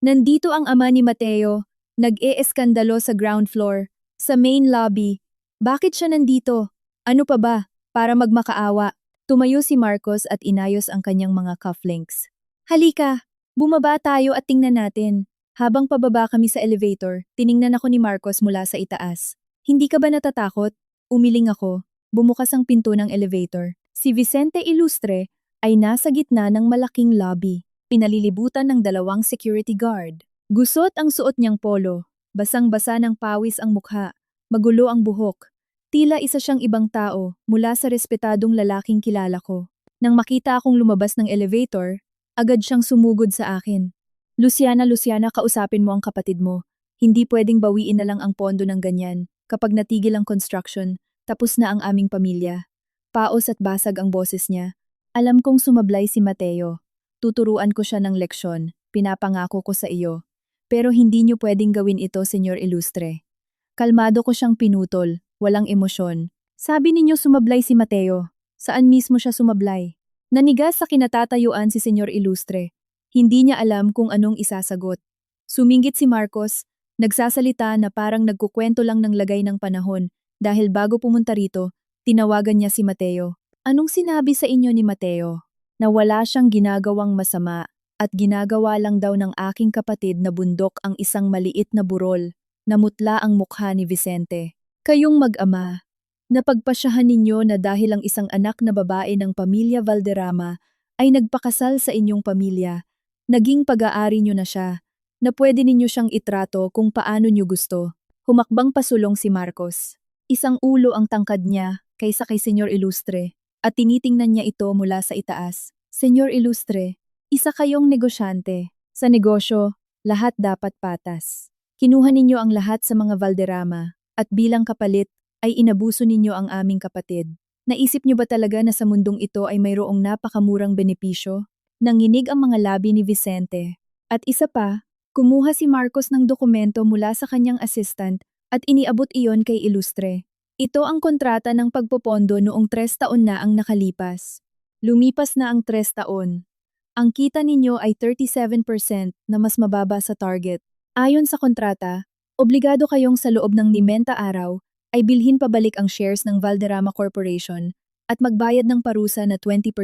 "Nandito ang ama ni Mateo, nag-eeskandalo sa ground floor, sa main lobby. Bakit siya nandito? Ano pa ba? Para magmakaawa." Tumayo si Marcos at inayos ang kanyang mga cufflinks. "Halika, bumaba tayo at tingnan natin." Habang pababa kami sa elevator, tiningnan ako ni Marcos mula sa itaas. "Hindi ka ba natatakot?" Umiling ako. Bumukas ang pinto ng elevator. Si Vicente Ilustre ay nasa gitna ng malaking lobby. Pinalilibutan ng 2 security guard. Gusot ang suot niyang polo. Basang-basa ng pawis ang mukha. Magulo ang buhok. Tila isa siyang ibang tao mula sa respetadong lalaking kilala ko. Nang makita akong lumabas ng elevator, agad siyang sumugod sa akin. Luciana, kausapin mo ang kapatid mo. Hindi pwedeng bawiin na lang ang pondo ng ganyan. Kapag natigil ang construction, tapos na ang aming pamilya." Paos at basag ang boses niya. Alam kong sumablay si Mateo. Tuturuan ko siya ng leksyon. Pinapangako ko sa iyo. Pero hindi niyo pwedeng gawin ito, Senyor Ilustre. Kalmado ko siyang pinutol, walang emosyon. Sabi ninyo sumablay si Mateo. Saan mismo siya sumablay? Nanigas sa kinatatayuan si Senyor Ilustre. Hindi niya alam kung anong isasagot. Sumingit si Marcos, nagsasalita na parang nagkukwento lang ng lagay ng panahon. Dahil bago pumunta rito, tinawagan niya si Mateo. "Anong sinabi sa inyo ni Mateo?" "Na wala siyang ginagawang masama at ginagawa lang daw ng aking kapatid na bundok ang isang maliit na burol." Namutla ang mukha ni Vicente. "Kayong mag-ama, napagpasyahan ninyo na dahil ang isang anak na babae ng pamilya Valderrama ay nagpakasal sa inyong pamilya, naging pag-aari nyo na siya, na pwede ninyo siyang itrato kung paano nyo gusto." Humakbang pasulong si Marcos. Isang ulo ang tangkad niya kaysa kay Senyor Ilustre at tinitingnan niya ito mula sa itaas. "Senyor Ilustre, isa kayong negosyante. Sa negosyo, lahat dapat patas. Kinuha ninyo ang lahat sa mga Valderrama at bilang kapalit ay inabuso ninyo ang aming kapatid. Naisip niyo ba talaga na sa mundong ito ay mayroong napakamurang benepisyo?" Nanginig ang mga labi ni Vicente. At isa pa, kumuha si Marcos ng dokumento mula sa kanyang assistant at iniabot iyon kay Ilustre. Ito ang kontrata ng pagpopondo noong 3 taon na ang nakalipas. Lumipas na ang 3 taon. Ang kita ninyo ay 37% na mas mababa sa target. Ayon sa kontrata, obligado kayong sa loob ng 90 araw ay bilhin pabalik ang shares ng Valderrama Corporation at magbayad ng parusa na 20%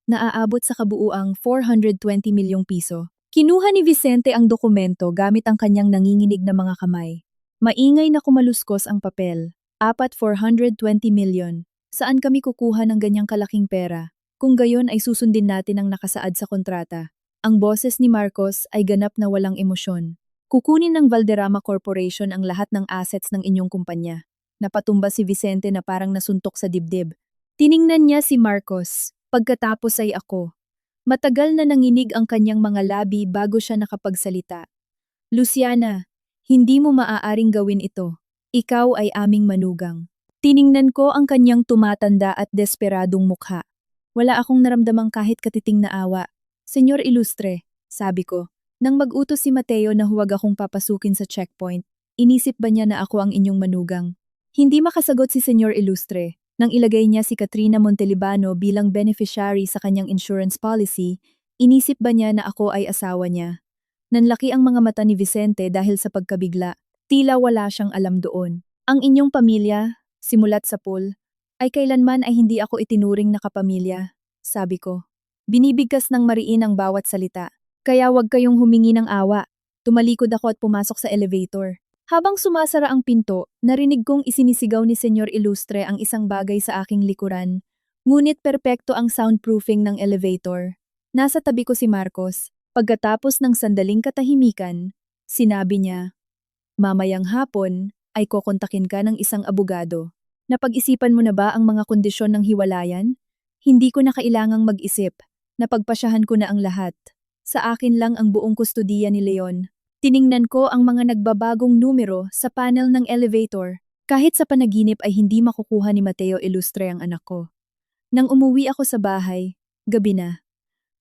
na aabot sa kabuuang 420 milyong piso. Kinuha ni Vicente ang dokumento gamit ang kanyang nanginginig na mga kamay. Maingay na kumaluskos ang papel. 420 milyon. Saan kami kukuha ng ganyang kalaking pera? Kung gayon ay susundin natin ang nakasaad sa kontrata. Ang boses ni Marcos ay ganap na walang emosyon. Kukunin ng Valderrama Corporation ang lahat ng assets ng inyong kumpanya. Napatumba si Vicente na parang nasuntok sa dibdib. Tiningnan niya si Marcos. Pagkatapos ay ako. Matagal na nanginig ang kanyang mga labi bago siya nakapagsalita. Luciana, hindi mo maaaring gawin ito. Ikaw ay aming manugang. Tiningnan ko ang kanyang tumatanda at desperadong mukha. Wala akong naramdamang kahit katiting na awa. Senyor Ilustre, sabi ko, nang mag-utos si Mateo na huwag akong papasukin sa checkpoint, inisip ba niya na ako ang inyong manugang? Hindi makasagot si Senyor Ilustre. Nang ilagay niya si Katrina Montelibano bilang beneficiary sa kanyang insurance policy, inisip ba niya na ako ay asawa niya? Nanlaki ang mga mata ni Vicente dahil sa pagkabigla. Tila wala siyang alam doon. Ang inyong pamilya, simulat sa pool, ay kailanman ay hindi ako itinuring na kapamilya, sabi ko. Binibigkas ng mariin ang bawat salita. Kaya wag kayong humingi ng awa. Tumalikod ako at pumasok sa elevator. Habang sumasara ang pinto, narinig kong isinisigaw ni Senyor Ilustre ang isang bagay sa aking likuran. Ngunit perpekto ang soundproofing ng elevator. Nasa tabi ko si Marcos. Pagkatapos ng sandaling katahimikan, sinabi niya, "Mamayang hapon ay kokontakin ka ng isang abogado. Napag-isipan mo na ba ang mga kondisyon ng hiwalayan? Hindi ko na kailangang mag-isip. Napagpasyahan ko na ang lahat. Sa akin lang ang buong kustodiya ni Leon." Tiningnan ko ang mga nagbabagong numero sa panel ng elevator. Kahit sa panaginip ay hindi makukuha ni Mateo Ilustre ang anak ko. Nang umuwi ako sa bahay, gabi na.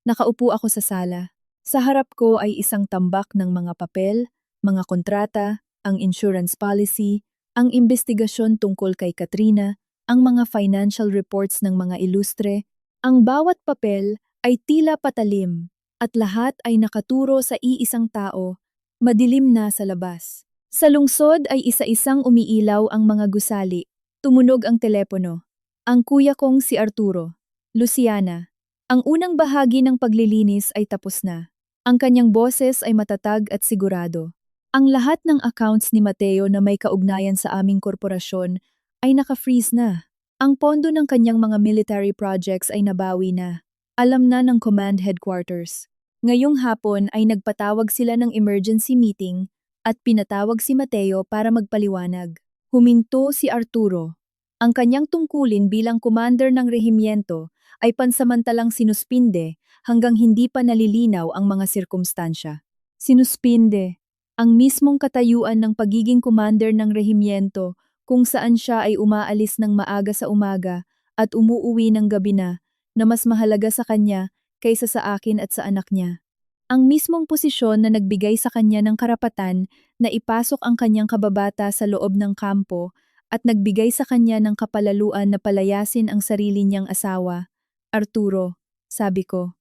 Nakaupo ako sa sala. Sa harap ko ay isang tambak ng mga papel, mga kontrata, ang insurance policy, ang investigasyon tungkol kay Katrina, ang mga financial reports ng mga Ilustre. Ang bawat papel ay tila patalim at lahat ay nakaturo sa iisang tao. Madilim na sa labas. Sa lungsod ay isa-isang umiilaw ang mga gusali. Tumunog ang telepono. Ang kuya kong si Arturo. Luciana. Ang unang bahagi ng paglilinis ay tapos na. Ang kanyang boses ay matatag at sigurado. Ang lahat ng accounts ni Mateo na may kaugnayan sa aming korporasyon ay naka-freeze na. Ang pondo ng kanyang mga military projects ay nabawi na. Alam na ng command headquarters. Ngayong hapon ay nagpatawag sila ng emergency meeting at pinatawag si Mateo para magpaliwanag. Huminto si Arturo. Ang kanyang tungkulin bilang commander ng rehimyento ay pansamantalang sinuspinde hanggang hindi pa nalilinaw ang mga sirkumstansya. Sinuspinde, ang mismong katayuan ng pagiging commander ng rehimyento kung saan siya ay umaalis ng maaga sa umaga at umuuwi ng gabi na mas mahalaga sa kanya kaysa sa akin at sa anak niya. Ang mismong posisyon na nagbigay sa kanya ng karapatan na ipasok ang kanyang kababata sa loob ng kampo at nagbigay sa kanya ng kapalaluan na palayasin ang sarili niyang asawa. Arturo, sabi ko,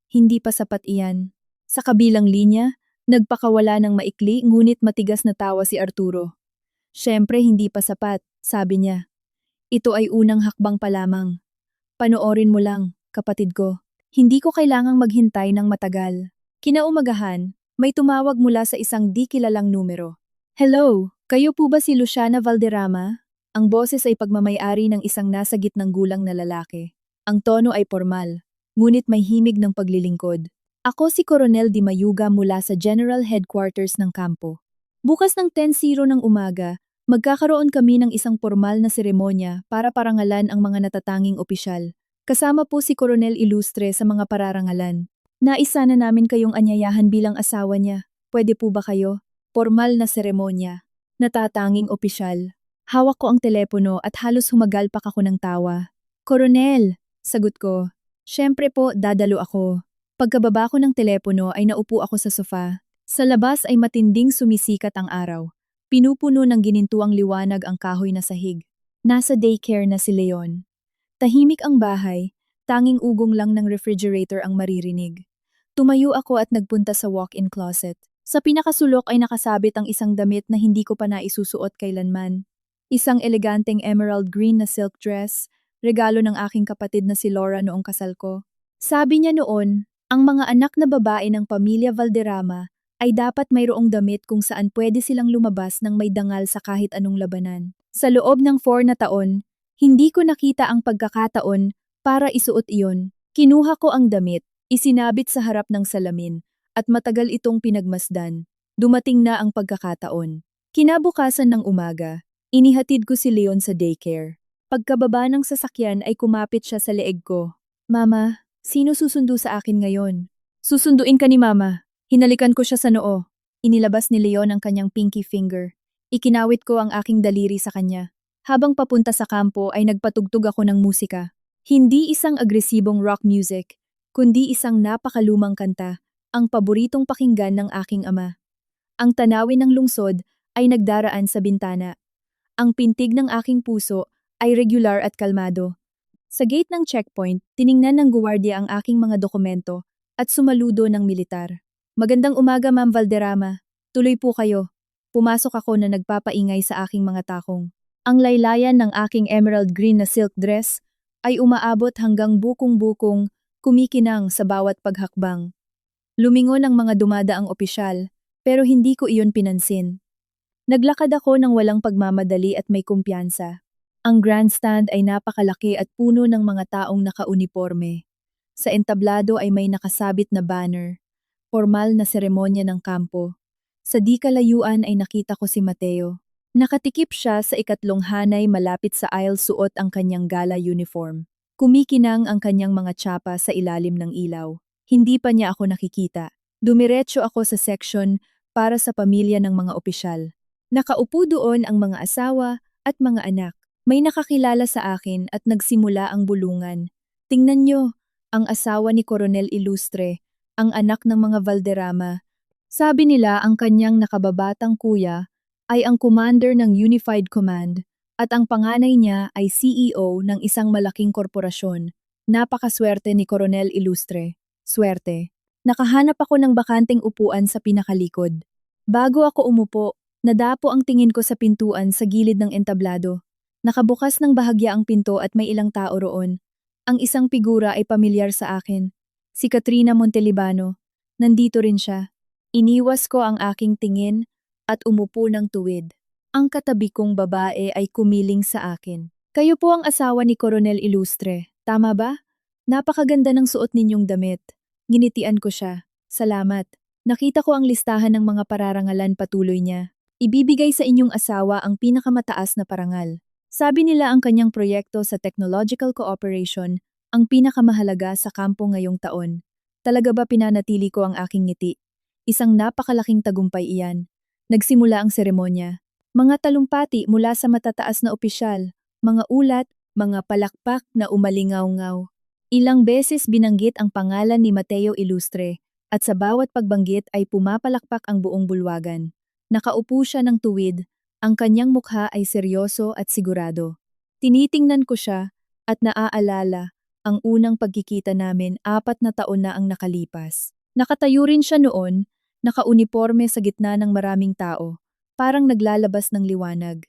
hindi pa sapat iyan. Sa kabilang linya, nagpakawala ng maikli ngunit matigas na tawa si Arturo. Siyempre hindi pa sapat, sabi niya. Ito ay unang hakbang pa lamang. Panoorin mo lang, kapatid ko. Hindi ko kailangang maghintay ng matagal. Kinaumagahan, may tumawag mula sa isang di kilalang numero. Hello, kayo po ba si Luciana Valderrama? Ang boses ay pagmamayari ng isang nasa gitnang gulang na lalaki. Ang tono ay formal, ngunit may himig ng paglilingkod. Ako si Coronel Di Mayuga mula sa General Headquarters ng kampo. Bukas ng 10:00 ng umaga, magkakaroon kami ng isang formal na seremonya para parangalan ang mga natatanging opisyal. Kasama po si Coronel Ilustre sa mga pararangalan. Nais sana namin kayong anyayahan bilang asawa niya. Pwede po ba kayo? Formal na seremonya. Natatanging opisyal. Hawak ko ang telepono at halos humagalpak ako ng tawa. Coronel, sagot ko. Siyempre po, dadalo ako. Pagkababa ko ng telepono ay naupo ako sa sofa. Sa labas ay matinding sumisikat ang araw. Pinupuno ng ginintuang liwanag ang kahoy na sahig. Nasa daycare na si Leon. Tahimik ang bahay, tanging ugong lang ng refrigerator ang maririnig. Tumayo ako at nagpunta sa walk-in closet. Sa pinakasulok ay nakasabit ang isang damit na hindi ko pa naisusuot kailanman. Isang eleganteng emerald green na silk dress, regalo ng aking kapatid na si Laura noong kasal ko. Sabi niya noon, ang mga anak na babae ng pamilya Valderrama ay dapat mayroong damit kung saan pwede silang lumabas ng may dangal sa kahit anong labanan. Sa loob ng 4 na taon, hindi ko nakita ang pagkakataon para isuot iyon. Kinuha ko ang damit, isinabit sa harap ng salamin, at matagal itong pinagmasdan. Dumating na ang pagkakataon. Kinabukasan ng umaga, inihatid ko si Leon sa daycare. Pagkababa ng sasakyan ay kumapit siya sa leeg ko. Mama, sino susundo sa akin ngayon? Susunduin ka ni Mama. Hinalikan ko siya sa noo. Inilabas ni Leon ang kanyang pinky finger. Ikinawit ko ang aking daliri sa kanya. Habang papunta sa kampo ay nagpatugtog ako ng musika. Hindi isang agresibong rock music, kundi isang napakalumang kanta, ang paboritong pakinggan ng aking ama. Ang tanawin ng lungsod ay nagdaraan sa bintana. Ang pintig ng aking puso ay regular at kalmado. Sa gate ng checkpoint, tiningnan ng guwardiya ang aking mga dokumento at sumaludo ng militar. Magandang umaga, Ma'am Valderrama. Tuloy po kayo. Pumasok ako na nagpapaingay sa aking mga takong. Ang laylayan ng aking emerald green na silk dress ay umaabot hanggang bukong-bukong, kumikinang sa bawat paghakbang. Lumingon ang mga dumadaang opisyal, pero hindi ko iyon pinansin. Naglakad ako ng walang pagmamadali at may kumpiyansa. Ang grandstand ay napakalaki at puno ng mga taong nakauniporme. Sa entablado ay may nakasabit na banner, formal na seremonya ng kampo. Sa di kalayuan ay nakita ko si Mateo. Nakatikip siya sa ikatlong hanay malapit sa aisle, suot ang kanyang gala uniform. Kumikinang ang kanyang mga tsapa sa ilalim ng ilaw. Hindi pa niya ako nakikita. Dumiretso ako sa section para sa pamilya ng mga opisyal. Nakaupo doon ang mga asawa at mga anak. May nakakilala sa akin at nagsimula ang bulungan. Tingnan niyo, ang asawa ni Coronel Ilustre, ang anak ng mga Valderrama. Sabi nila ang kanyang nakababatang kuya ay ang commander ng Unified Command at ang panganay niya ay CEO ng isang malaking korporasyon. Napakaswerte ni Coronel Ilustre. Swerte. Nakahanap ako ng bakanteng upuan sa pinakalikod. Bago ako umupo, nadapo ang tingin ko sa pintuan sa gilid ng entablado. Nakabukas ng bahagya ang pinto at may ilang tao roon. Ang isang figura ay pamilyar sa akin. Si Katrina Montelibano. Nandito rin siya. Iniwas ko ang aking tingin at umupo ng tuwid. Ang katabi kong babae ay kumiling sa akin. Kayo po ang asawa ni Coronel Ilustre, tama ba? Napakaganda ng suot ninyong damit. Ginitian ko siya. Salamat. Nakita ko ang listahan ng mga pararangalan, patuloy niya. Ibibigay sa inyong asawa ang pinakamataas na parangal. Sabi nila ang kanyang proyekto sa Technological Cooperation ang pinakamahalaga sa kampo ngayong taon. Talaga ba pinanatili ko ang aking ngiti? Isang napakalaking tagumpay iyan. Nagsimula ang seremonya. Mga talumpati mula sa matataas na opisyal, mga ulat, mga palakpak na umalingaw-ngaw. Ilang beses binanggit ang pangalan ni Mateo Ilustre, at sa bawat pagbanggit ay pumapalakpak ang buong bulwagan. Nakaupo siya ng tuwid, ang kanyang mukha ay seryoso at sigurado. Tinitingnan ko siya, at naaalala, ang unang pagkikita namin 4 na taon na ang nakalipas. Nakatayo rin siya noon, nakauniporme sa gitna ng maraming tao, parang naglalabas ng liwanag.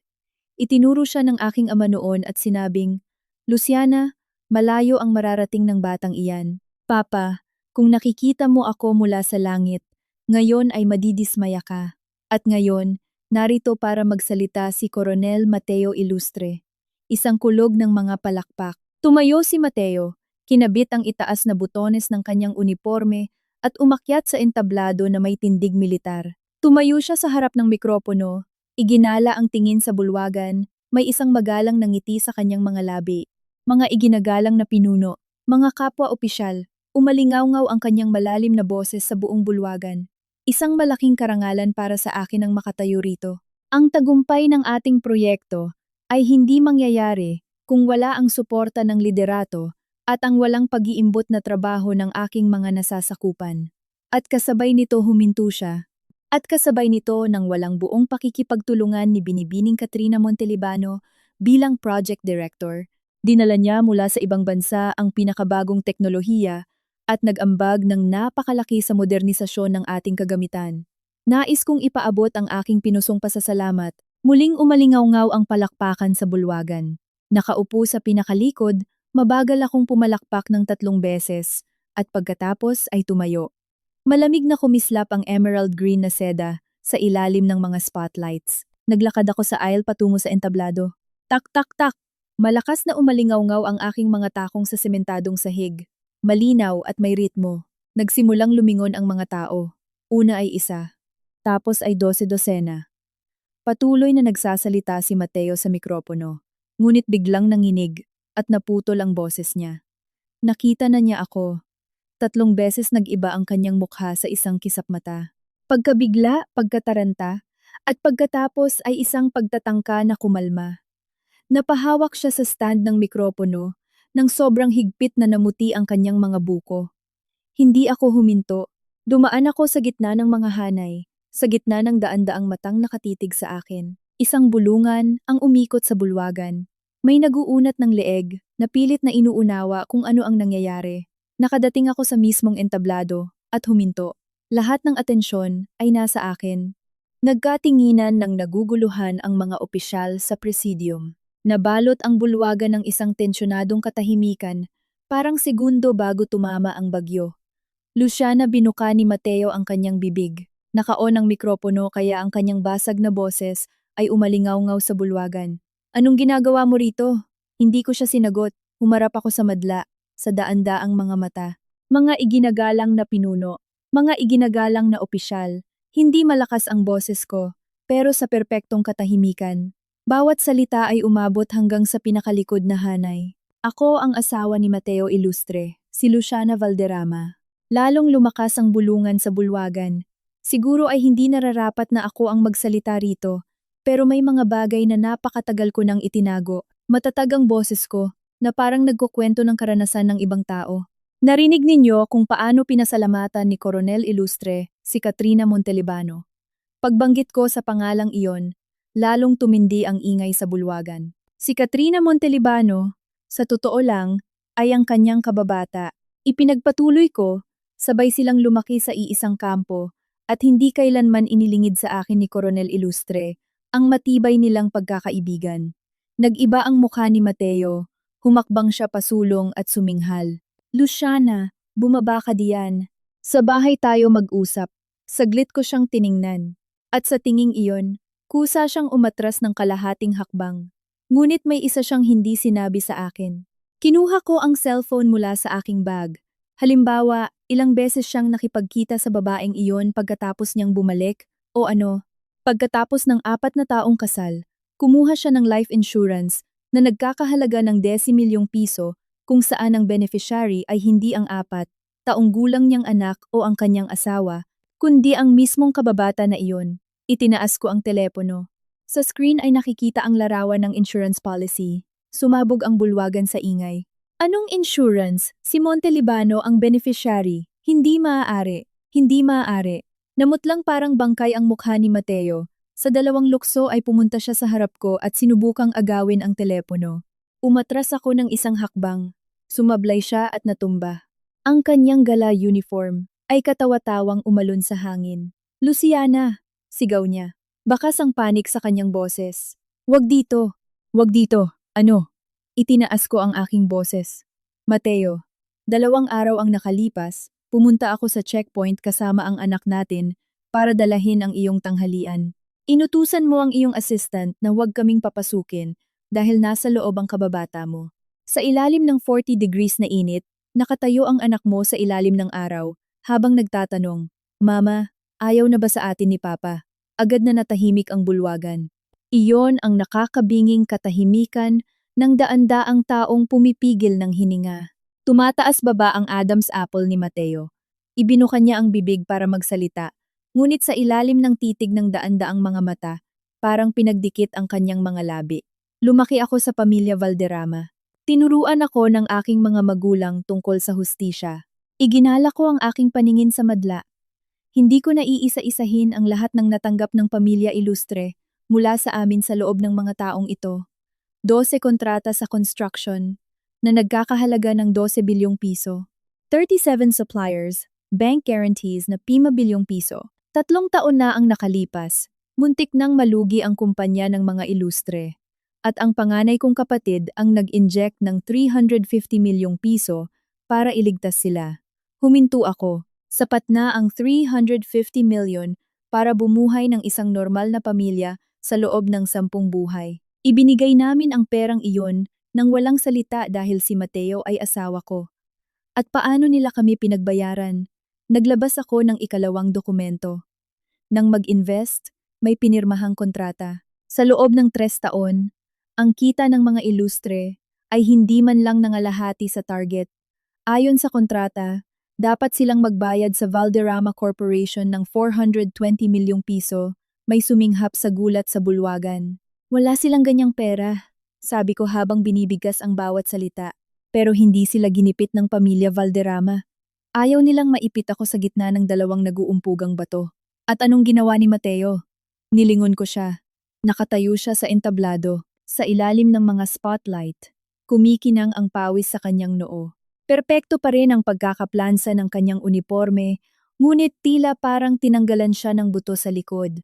Itinuro siya ng aking ama noon at sinabing, Luciana, malayo ang mararating ng batang iyan. Papa, kung nakikita mo ako mula sa langit, ngayon ay madidismaya ka. At ngayon, narito para magsalita si Coronel Mateo Ilustre. Isang kulog ng mga palakpak. Tumayo si Mateo, kinabit ang itaas na butones ng kanyang uniforme at umakyat sa entablado na may tindig militar. Tumayo siya sa harap ng mikropono, iginala ang tingin sa bulwagan, may isang magalang na ngiti sa kanyang mga labi. Mga iginagalang na pinuno, mga kapwa opisyal, umalingaw-ngaw ang kanyang malalim na boses sa buong bulwagan. Isang malaking karangalan para sa akin ang makatayo rito. Ang tagumpay ng ating proyekto ay hindi mangyayari kung wala ang suporta ng liderato at ang walang pag-iimbot na trabaho ng aking mga nasasakupan. At kasabay nito huminto siya. At kasabay nito ng walang buong pakikipagtulungan ni Binibining Katrina Montelibano bilang project director, dinala niya mula sa ibang bansa ang pinakabagong teknolohiya at nag-ambag ng napakalaki sa modernisasyon ng ating kagamitan. Nais kong ipaabot ang aking pinusong pasasalamat Muling umalingaw-ngaw ang palakpakan sa bulwagan. Nakaupo sa pinakalikod, mabagal akong pumalakpak ng 3 beses, at pagkatapos ay tumayo. Malamig na kumislap ang emerald green na seda sa ilalim ng mga spotlights. Naglakad ako sa aisle patungo sa entablado. Tak tak tak! Malakas na umalingaw-ngaw ang aking mga takong sa sementadong sahig. Malinaw at may ritmo. Nagsimulang lumingon ang mga tao. Una ay isa. Tapos ay 12 dosena. Patuloy na nagsasalita si Mateo sa mikropono. Ngunit biglang nanginig at naputol ang boses niya. Nakita na niya ako. 3 beses nag-iba ang kanyang mukha sa isang kisap mata. Pagkabigla, pagkataranta, at pagkatapos ay isang pagtatangka na kumalma. Napahawak siya sa stand ng mikropono nang sobrang higpit na namuti ang kanyang mga buko. Hindi ako huminto. Dumaan ako sa gitna ng mga hanay, sa gitna ng daan-daang matang nakatitig sa akin. Isang bulungan ang umikot sa bulwagan. May naguunat ng leeg, na pilit na inuunawa kung ano ang nangyayari. Nakadating ako sa mismong entablado at huminto. Lahat ng atensyon ay nasa akin. Nagkatinginan ng naguguluhan ang mga opisyal sa presidium. Nabalot ang bulwagan ng isang tensyonadong katahimikan, parang segundo bago tumama ang bagyo. Luciana, binuka ni Mateo ang kanyang bibig. Naka-on ang mikropono kaya ang kanyang basag na boses ay umalingaw-ngaw sa bulwagan. Anong ginagawa mo rito? Hindi ko siya sinagot. Humarap ako sa madla, sa daan-daang mga mata. Mga iginagalang na pinuno, mga iginagalang na opisyal. Hindi malakas ang boses ko, pero sa perpektong katahimikan. Bawat salita ay umabot hanggang sa pinakalikod na hanay. Ako ang asawa ni Mateo Ilustre, si Luciana Valderrama. Lalong lumakas ang bulungan sa bulwagan. Siguro ay hindi nararapat na ako ang magsalita rito, pero may mga bagay na napakatagal ko nang itinago. Matatag ang boses ko, na parang nagkukwento ng karanasan ng ibang tao. Narinig ninyo kung paano pinasalamatan ni Coronel Ilustre si Katrina Montelibano. Pagbanggit ko sa pangalang iyon, lalong tumindi ang ingay sa bulwagan. Si Katrina Montelibano, sa totoo lang, ay ang kanyang kababata. Ipinagpatuloy ko, sabay silang lumaki sa iisang kampo, at hindi kailanman inilingid sa akin ni Coronel Ilustre ang matibay nilang pagkakaibigan. Nag-iba ang mukha ni Mateo, humakbang siya pasulong at suminghal. Luciana, bumaba ka diyan. Sa bahay tayo mag-usap. Saglit ko siyang tiningnan. At sa tinging iyon, kusa siyang umatras ng kalahating hakbang. Ngunit may isa siyang hindi sinabi sa akin. Kinuha ko ang cellphone mula sa aking bag. Halimbawa, ilang beses siyang nakipagkita sa babaeng iyon pagkatapos niyang bumalik, o pagkatapos ng 4 na taong kasal, kumuha siya ng life insurance na nagkakahalaga ng 10 milyong piso kung saan ang beneficiary ay hindi ang 4 taong gulang niyang anak o ang kanyang asawa, kundi ang mismong kababata na iyon. Itinaas ko ang telepono. Sa screen ay nakikita ang larawan ng insurance policy. Sumabog ang bulwagan sa ingay. Anong insurance? Si Montelibano ang beneficiary. Hindi maaari. Hindi maaari. Namutlang parang bangkay ang mukha ni Mateo. Sa 2 lukso ay pumunta siya sa harap ko at sinubukang agawin ang telepono. Umatras ako ng isang hakbang. Sumablay siya at natumba. Ang kanyang gala uniform ay katawa-tawang umalon sa hangin. Luciana! Sigaw niya. Bakas ang panik sa kanyang boses. Wag dito. Wag dito. Ano? Itinaas ko ang aking boses. Mateo, 2 araw ang nakalipas, pumunta ako sa checkpoint kasama ang anak natin para dalahin ang iyong tanghalian. Inutusan mo ang iyong assistant na huwag kaming papasukin dahil nasa loob ang kababata mo. Sa ilalim ng 40 degrees na init, nakatayo ang anak mo sa ilalim ng araw habang nagtatanong, Mama, ayaw na ba sa atin ni Papa? Agad na natahimik ang bulwagan. Iyon ang nakakabinging katahimikan ng daan-daang taong pumipigil ng hininga. Tumataas baba ang Adam's apple ni Mateo. Ibinuka niya ang bibig para magsalita, ngunit sa ilalim ng titig ng daan-daang mga mata, parang pinagdikit ang kanyang mga labi. Lumaki ako sa pamilya Valderrama. Tinuruan ako ng aking mga magulang tungkol sa hustisya. Iginala ko ang aking paningin sa madla. Hindi ko naiisa-isahin ang lahat ng natanggap ng pamilya Ilustre mula sa amin sa loob ng mga taong ito. 12 kontrata sa construction na nagkakahalaga ng 12 bilyong piso. 37 suppliers, bank guarantees na 5 bilyong piso. 3 taon na ang nakalipas, Muntik nang malugi ang kumpanya ng mga ilustre. At ang panganay kong kapatid ang nag-inject ng 350 milyong piso para iligtas sila. Huminto ako. Sapat na ang 350 milyon para bumuhay ng isang normal na pamilya sa loob ng 10 buhay. Ibinigay namin ang perang iyon nang walang salita dahil si Mateo ay asawa ko. At paano nila kami pinagbayaran? Naglabas ako ng ikalawang dokumento. Nang mag-invest, may pinirmahang kontrata. Sa loob ng 3 taon, ang kita ng mga ilustre ay hindi man lang nangalahati sa target. Ayon sa kontrata, dapat silang magbayad sa Valderrama Corporation ng 420 milyong piso, may suminghap sa gulat sa bulwagan. Wala silang ganyang pera, sabi ko habang binibigkas ang bawat salita. Pero hindi sila ginipit ng pamilya Valderrama. Ayaw nilang maipit ako sa gitna ng dalawang nag-uumpugang bato. At anong ginawa ni Mateo? Nilingon ko siya. Nakatayo siya sa entablado, sa ilalim ng mga spotlight. Kumikinang ang pawis sa kanyang noo. Perpekto pa rin ang pagkakaplansa ng kanyang uniforme, ngunit tila parang tinanggalan siya ng buto sa likod.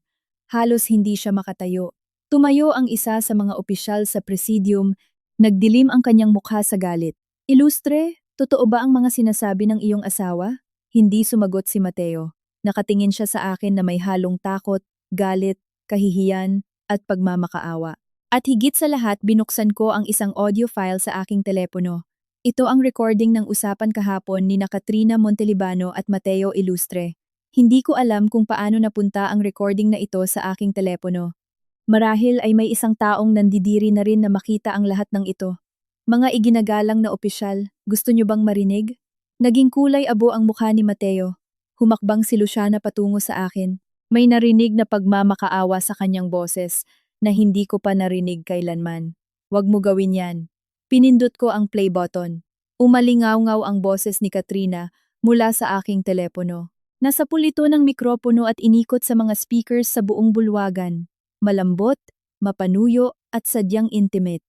Halos hindi siya makatayo. Tumayo ang isa sa mga opisyal sa presidium, nagdilim ang kanyang mukha sa galit. Ilustre, totoo ba ang mga sinasabi ng iyong asawa? Hindi sumagot si Mateo. Nakatingin siya sa akin na may halong takot, galit, kahihiyan, at pagmamakaawa. At higit sa lahat binuksan ko ang isang audio file sa aking telepono. Ito ang recording ng usapan kahapon ni Katrina Montelibano at Mateo Ilustre. Hindi ko alam kung paano napunta ang recording na ito sa aking telepono. Marahil ay may isang taong nandidiri na rin na makita ang lahat ng ito. Mga iginagalang na opisyal, gusto niyo bang marinig? Naging kulay abo ang mukha ni Mateo. Humakbang si Luciana patungo sa akin. May narinig na pagmamakaawa sa kanyang boses na hindi ko pa narinig kailanman. Huwag mo gawin yan. Pinindot ko ang play button. Umalingaw-ngaw ang boses ni Katrina mula sa aking telepono. Nasa pulito ng mikropono at inikot sa mga speakers sa buong bulwagan. Malambot, mapanuyo at sadyang intimate.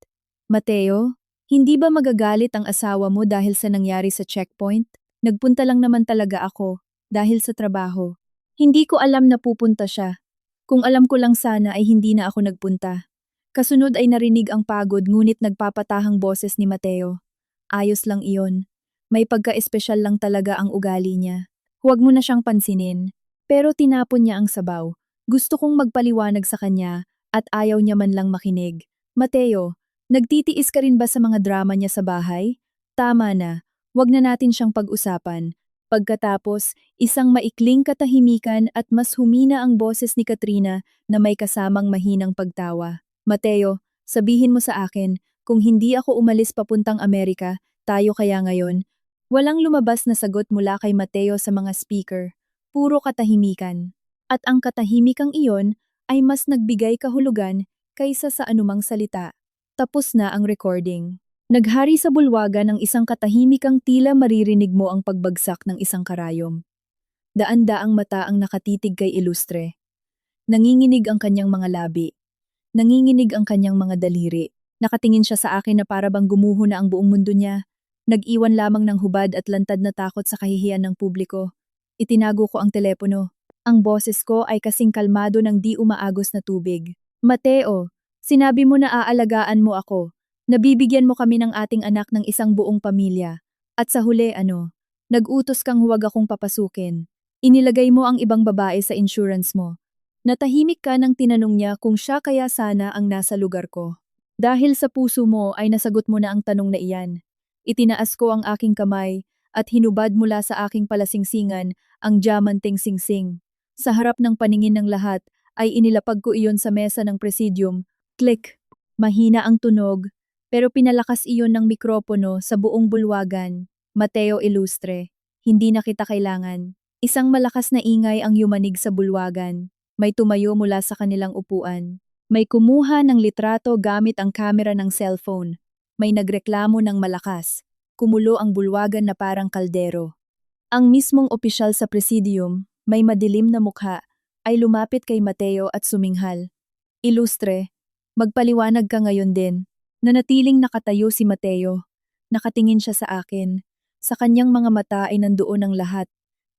Mateo, hindi ba magagalit ang asawa mo dahil sa nangyari sa checkpoint? Nagpunta lang naman talaga ako, dahil sa trabaho. Hindi ko alam na pupunta siya. Kung alam ko lang sana ay hindi na ako nagpunta. Kasunod ay narinig ang pagod ngunit nagpapatahang boses ni Mateo. Ayos lang iyon. May pagka-espesyal lang talaga ang ugali niya. Huwag mo na siyang pansinin. Pero tinapon niya ang sabaw. Gusto kong magpaliwanag sa kanya at ayaw niya man lang makinig. Mateo, nagtitiis ka rin ba sa mga drama niya sa bahay? Tama na, wag na natin siyang pag-usapan. Pagkatapos, isang maikling katahimikan at mas humina ang boses ni Katrina na may kasamang mahinang pagtawa. Mateo, sabihin mo sa akin, kung hindi ako umalis papuntang Amerika, tayo kaya ngayon? Walang lumabas na sagot mula kay Mateo sa mga speaker. Puro katahimikan. At ang katahimikang iyon ay mas nagbigay kahulugan kaysa sa anumang salita. Tapos na ang recording. Naghari sa bulwagan ng isang katahimikang tila maririnig mo ang pagbagsak ng isang karayom. Daan-daang mata ang nakatitig kay Ilustre. Nanginginig ang kanyang mga labi. Nanginginig ang kanyang mga daliri. Nakatingin siya sa akin na para bang gumuho na ang buong mundo niya. Nag-iwan lamang ng hubad at lantad na takot sa kahihiyan ng publiko. Itinago ko ang telepono. Ang boses ko ay kasing kalmado ng di umaagos na tubig. Mateo, sinabi mo na aalagaan mo ako. Nabibigyan mo kami ng ating anak ng isang buong pamilya. At sa huli nag-utos kang huwag akong papasukin. Inilagay mo ang ibang babae sa insurance mo. Natahimik ka nang tinanong niya kung siya kaya sana ang nasa lugar ko. Dahil sa puso mo ay nasagot mo na ang tanong na iyan. Itinaas ko ang aking kamay at hinubad mula sa aking palasingsingan ang diamanteng singsing. Sa harap ng paningin ng lahat ay inilapag ko iyon sa mesa ng presidium. Click! Mahina ang tunog, pero pinalakas iyon ng mikropono sa buong bulwagan. Mateo Ilustre, hindi na kita kailangan. Isang malakas na ingay ang yumanig sa bulwagan. May tumayo mula sa kanilang upuan. May kumuha ng litrato gamit ang kamera ng cellphone. May nagreklamo ng malakas. Kumulo ang bulwagan na parang kaldero. Ang mismong opisyal sa presidium, may madilim na mukha, ay lumapit kay Mateo at suminghal. Ilustre, magpaliwanag ka ngayon din. Nanatiling nakatayo si Mateo. Nakatingin siya sa akin. Sa kanyang mga mata ay nandoon ang lahat.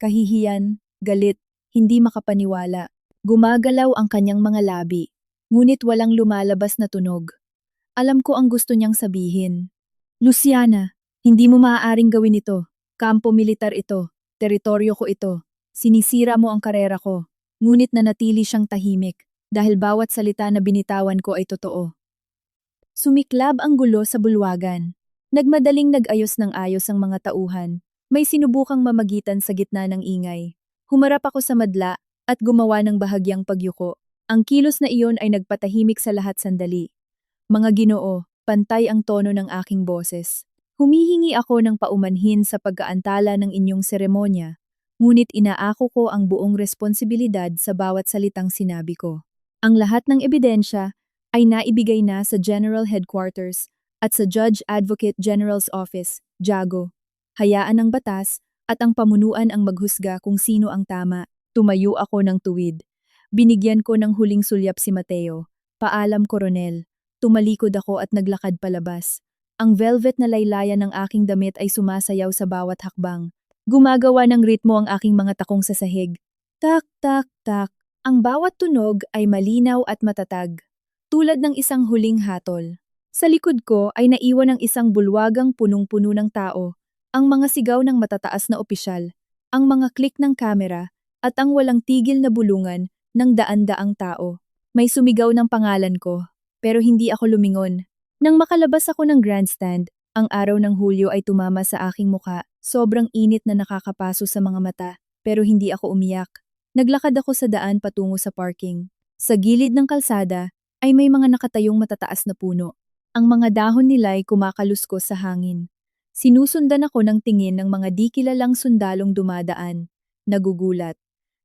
Kahihiyan, galit, hindi makapaniwala. Gumagalaw ang kanyang mga labi, ngunit walang lumalabas na tunog. Alam ko ang gusto niyang sabihin. Luciana, hindi mo maaaring gawin ito. Kampo militar ito. Teritoryo ko ito. Sinisira mo ang karera ko. Ngunit nanatili siyang tahimik dahil bawat salita na binitawan ko ay totoo. Sumiklab ang gulo sa bulwagan. Nagmadaling nag-ayos ng ayos ang mga tauhan. May sinubukang mamagitan sa gitna ng ingay. Humarap ako sa madla at gumawa ng bahagyang pagyuko. Ang kilos na iyon ay nagpatahimik sa lahat sandali. Mga Ginoo, pantay ang tono ng aking boses. Humihingi ako ng paumanhin sa pag-aantala ng inyong seremonya, ngunit inaako ko ang buong responsibilidad sa bawat salitang sinabi ko. Ang lahat ng ebidensya ay naibigay na sa General Headquarters at sa Judge Advocate General's Office, JAGO. Hayaan ang batas at ang pamunuan ang maghusga kung sino ang tama. Tumayo ako ng tuwid. Binigyan ko ng huling sulyap si Mateo. Paalam, Koronel. Tumalikod ako at naglakad palabas. Ang velvet na laylayan ng aking damit ay sumasayaw sa bawat hakbang. Gumagawa ng ritmo ang aking mga takong sa sahig. Tak, tak, tak. Ang bawat tunog ay malinaw at matatag. Tulad ng isang huling hatol. Sa likod ko ay naiwan ang isang bulwagang punong-puno ng tao. Ang mga sigaw ng matataas na opisyal. Ang mga klik ng kamera. At ang walang tigil na bulungan ng daan-daang tao. May sumigaw ng pangalan ko. Pero hindi ako lumingon. Nang makalabas ako ng grandstand, ang araw ng Hulyo ay tumama sa aking muka. Sobrang init na nakakapaso sa mga mata, pero hindi ako umiyak. Naglakad ako sa daan patungo sa parking. Sa gilid ng kalsada ay may mga nakatayong matataas na puno. Ang mga dahon nila ay kumakaluskos sa hangin. Sinusundan ako ng tingin ng mga di kilalang sundalong dumadaan. Nagugulat.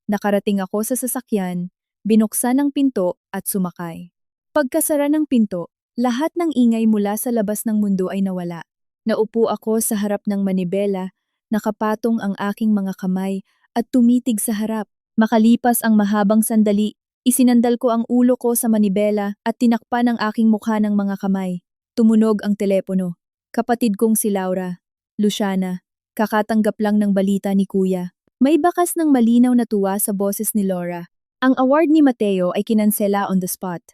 Nakarating ako sa sasakyan, binuksan ang pinto at sumakay. Pagkasara ng pinto, lahat ng ingay mula sa labas ng mundo ay nawala. Naupo ako sa harap ng manibela, nakapatong ang aking mga kamay at tumitig sa harap. Makalipas ang mahabang sandali, isinandal ko ang ulo ko sa manibela at tinakpan ang aking mukha ng mga kamay. Tumunog ang telepono. Kapatid kong si Laura. Luciana, kakatanggap lang ng balita ni Kuya. May bakas ng malinaw na tuwa sa boses ni Laura. Ang award ni Mateo ay kinansela on the spot.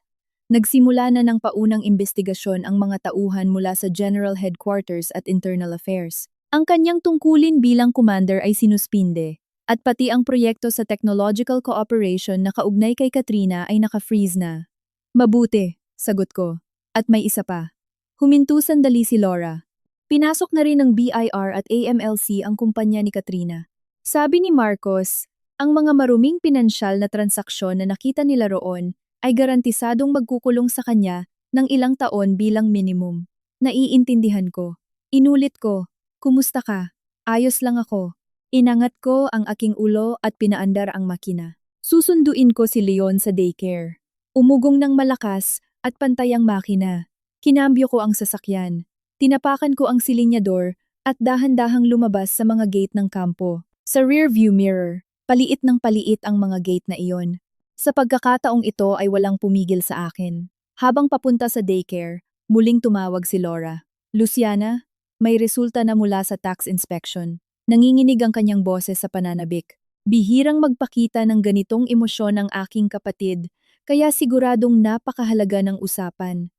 Nagsimula na ng paunang investigasyon ang mga tauhan mula sa General Headquarters at Internal Affairs. Ang kanyang tungkulin bilang commander ay sinuspinde, at pati ang proyekto sa technological cooperation na kaugnay kay Katrina ay naka-freeze na. Mabuti, sagot ko. At may isa pa. Huminto sandali si Laura. Pinasok na rin ng BIR at AMLC ang kumpanya ni Katrina. Sabi ni Marcos, ang mga maruming pinansyal na transaksyon na nakita nila roon ay garantisadong magkukulong sa kanya ng ilang taon bilang minimum. Naiintindihan ko. Inulit ko, kumusta ka? Ayos lang ako. Inangat ko ang aking ulo at pinaandar ang makina. Susunduin ko si Leon sa daycare. Umugong ng malakas at pantay ang makina. Kinambyo ko ang sasakyan. Tinapakan ko ang silinyador at dahan-dahang lumabas sa mga gate ng kampo. Sa rear view mirror, paliit ng paliit ang mga gate na iyon. Sa pagkakataong ito ay walang pumigil sa akin. Habang papunta sa daycare, muling tumawag si Laura. Luciana, may resulta na mula sa tax inspection. Nanginginig ang kanyang boses sa pananabik. Bihirang magpakita ng ganitong emosyon ang aking kapatid, kaya siguradong napakahalaga ng usapan.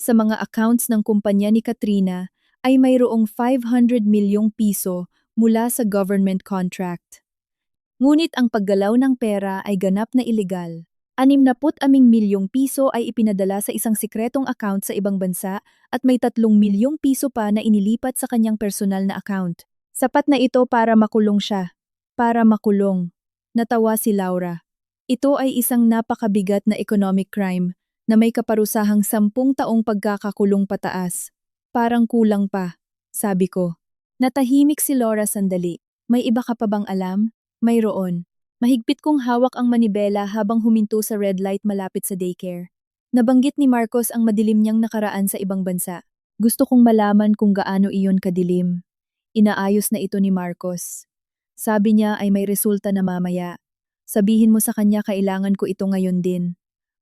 Sa mga accounts ng kumpanya ni Katrina ay mayroong 500 milyong piso mula sa government contract. Ngunit ang paggalaw ng pera ay ganap na ilegal. 64 milyong piso ay ipinadala sa isang sikretong account sa ibang bansa at may 3 milyong piso pa na inilipat sa kanyang personal na account. Sapat na ito para makulong siya. Para makulong. Natawa si Laura. Ito ay isang napakabigat na economic crime na may kaparusahang 10 taong pagkakakulong pataas. Parang kulang pa, sabi ko. Natahimik si Laura sandali. May iba ka pa bang alam? Mayroon. Mahigpit kong hawak ang manibela habang huminto sa red light malapit sa daycare. Nabanggit ni Marcos ang madilim niyang nakaraan sa ibang bansa. Gusto kong malaman kung gaano iyon kadilim. Inaayos na ito ni Marcos. Sabi niya ay may resulta na mamaya. Sabihin mo sa kanya kailangan ko ito ngayon din.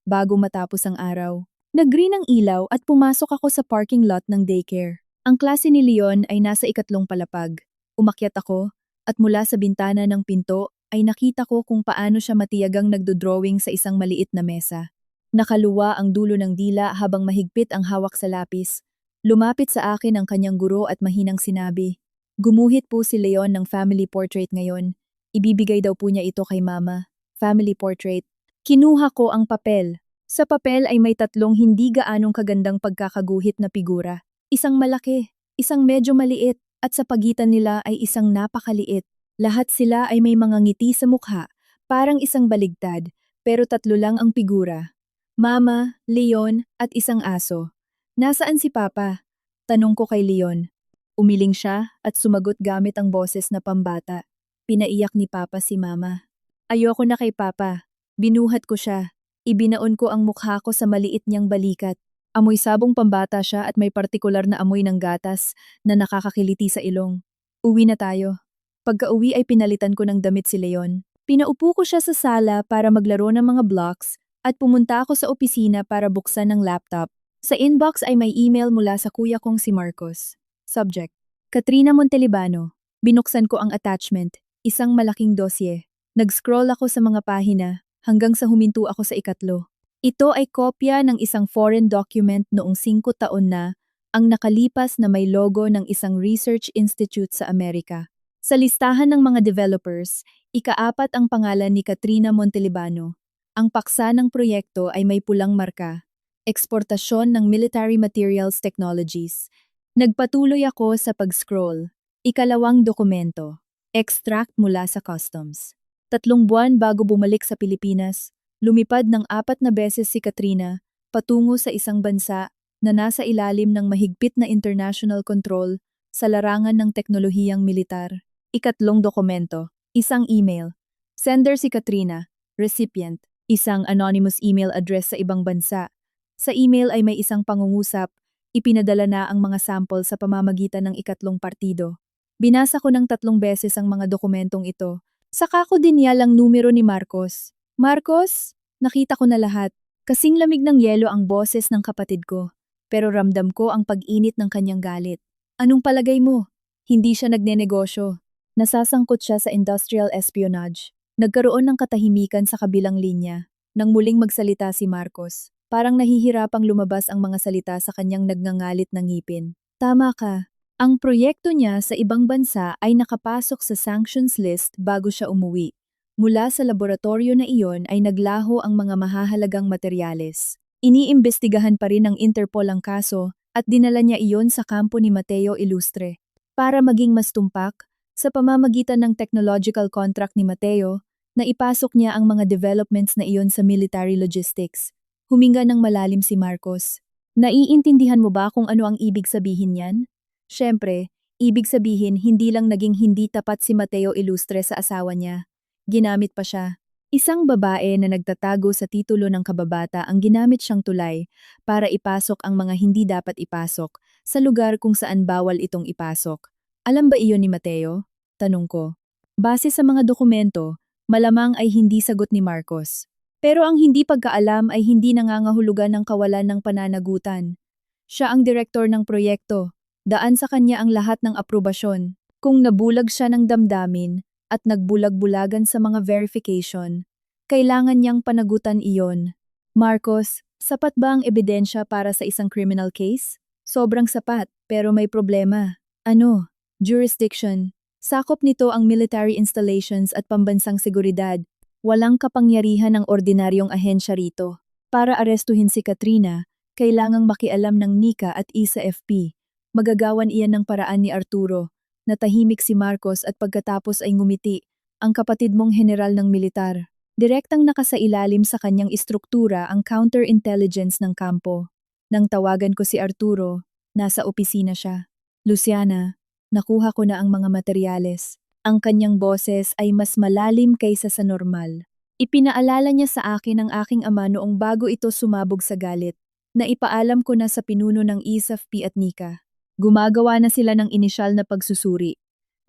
Bago matapos ang araw. Nag-green ang ilaw at pumasok ako sa parking lot ng daycare. Ang klase ni Leon ay nasa 3 palapag. Umakyat ako at mula sa bintana ng pinto ay nakita ko kung paano siya matiyagang nagdodrawing sa isang maliit na mesa. Nakaluwa ang dulo ng dila habang mahigpit ang hawak sa lapis. Lumapit sa akin ang kanyang guro at mahinang sinabi, "Gumuhit po si Leon ng family portrait ngayon. Ibibigay daw po niya ito kay mama. Family portrait." Kinuha ko ang papel. Sa papel ay may tatlong hindi gaanong kagandang pagkakaguhit na figura. Isang malaki, isang medyo maliit, at sa pagitan nila ay isang napakaliit. Lahat sila ay may mga ngiti sa mukha, parang isang baligtad, pero tatlo lang ang figura. Mama, Leon, at isang aso. "Nasaan si Papa?" Tanong ko kay Leon. Umiling siya at sumagot gamit ang boses na pambata. Pinaiyak ni Papa si Mama. Ayoko na kay Papa. Binuhat ko siya. Ibinaon ko ang mukha ko sa maliit niyang balikat. Amoy sabong pambata siya at may partikular na amoy ng gatas na nakakakiliti sa ilong. Uwi na tayo. Pagka-uwi ay pinalitan ko ng damit si Leon. Pinaupo ko siya sa sala para maglaro ng mga blocks at pumunta ako sa opisina para buksan ng laptop. Sa inbox ay may email mula sa kuya kong si Marcos. Subject: Katrina Montelibano. Binuksan ko ang attachment, isang malaking dosye. Nag-scroll ako sa mga pahina hanggang sa huminto ako sa ikatlo. Ito ay kopya ng isang foreign document noong 5 taon na ang nakalipas na may logo ng isang research institute sa Amerika. Sa listahan ng mga developers, ika-4 ang pangalan ni Katrina Montelibano. Ang paksa ng proyekto ay may pulang marka, Eksportasyon ng Military Materials Technologies. Nagpatuloy ako sa pag-scroll. Ikalawang dokumento, extract mula sa customs. 3 buwan bago bumalik sa Pilipinas, lumipad ng 4 na beses si Katrina patungo sa isang bansa na nasa ilalim ng mahigpit na international control sa larangan ng teknolohiyang militar. Ikatlong dokumento, isang email. Sender si Katrina, recipient, isang anonymous email address sa ibang bansa. Sa email ay may isang pangungusap, ipinadala na ang mga sample sa pamamagitan ng ikatlong partido. Binasa ko ng 3 beses ang mga dokumentong ito. Saka ko dinyal ang numero ni Marcos. "Marcos?" Nakita ko na lahat. Kasing lamig ng yelo ang boses ng kapatid ko. Pero ramdam ko ang pag-init ng kanyang galit. "Anong palagay mo?" Hindi siya nagnenegosyo. Nasasangkot siya sa industrial espionage. Nagkaroon ng katahimikan sa kabilang linya. Nang muling magsalita si Marcos, parang nahihirapang lumabas ang mga salita sa kanyang nagngangalit na ngipin. "Tama ka. Ang proyekto niya sa ibang bansa ay nakapasok sa sanctions list bago siya umuwi. Mula sa laboratorio na iyon ay naglaho ang mga mahahalagang materyales. Iniimbestigahan pa rin ng Interpol ang kaso at dinala niya iyon sa kampo ni Mateo Ilustre. Para maging mas tumpak, sa pamamagitan ng technological contract ni Mateo, naipasok niya ang mga developments na iyon sa military logistics." Huminga ng malalim si Marcos. "Naiintindihan mo ba kung ano ang ibig sabihin niyan?" Siyempre, ibig sabihin hindi lang naging hindi tapat si Mateo Ilustre sa asawa niya. Ginamit pa siya. Isang babae na nagtatago sa titulo ng kababata ang ginamit siyang tulay para ipasok ang mga hindi dapat ipasok sa lugar kung saan bawal itong ipasok. "Alam ba iyon ni Mateo?" Tanong ko. Base sa mga dokumento, malamang ay hindi sagot ni Marcos. Pero ang hindi pagkaalam ay hindi nangangahulugan ng kawalan ng pananagutan. Siya ang direktor ng proyekto. Daan sa kanya ang lahat ng aprobasyon. Kung nabulag siya ng damdamin at nagbulag-bulagan sa mga verification, kailangan niyang panagutan iyon. "Marcos, sapat ba ang ebidensya para sa isang criminal case?" "Sobrang sapat, pero may problema." "Ano?" "Jurisdiction. Sakop nito ang military installations at pambansang seguridad. Walang kapangyarihan ng ordinaryong ahensya rito. Para arestuhin si Katrina, kailangang makialam ng NICA at ISAFP. Magagawan iyan ng paraan ni Arturo." Natahimik si Marcos at pagkatapos ay ngumiti, "Ang kapatid mong general ng militar." Direktang nakasailalim sa kanyang istruktura ang counterintelligence ng kampo. Nang tawagan ko si Arturo, nasa opisina siya. "Luciana, nakuha ko na ang mga materyales." Ang kanyang boses ay mas malalim kaysa sa normal. Ipinaalala niya sa akin ang aking ama noong bago ito sumabog sa galit. Naipaalam ko na sa pinuno ng ISAFP at NICA. Gumagawa na sila ng inisyal na pagsusuri.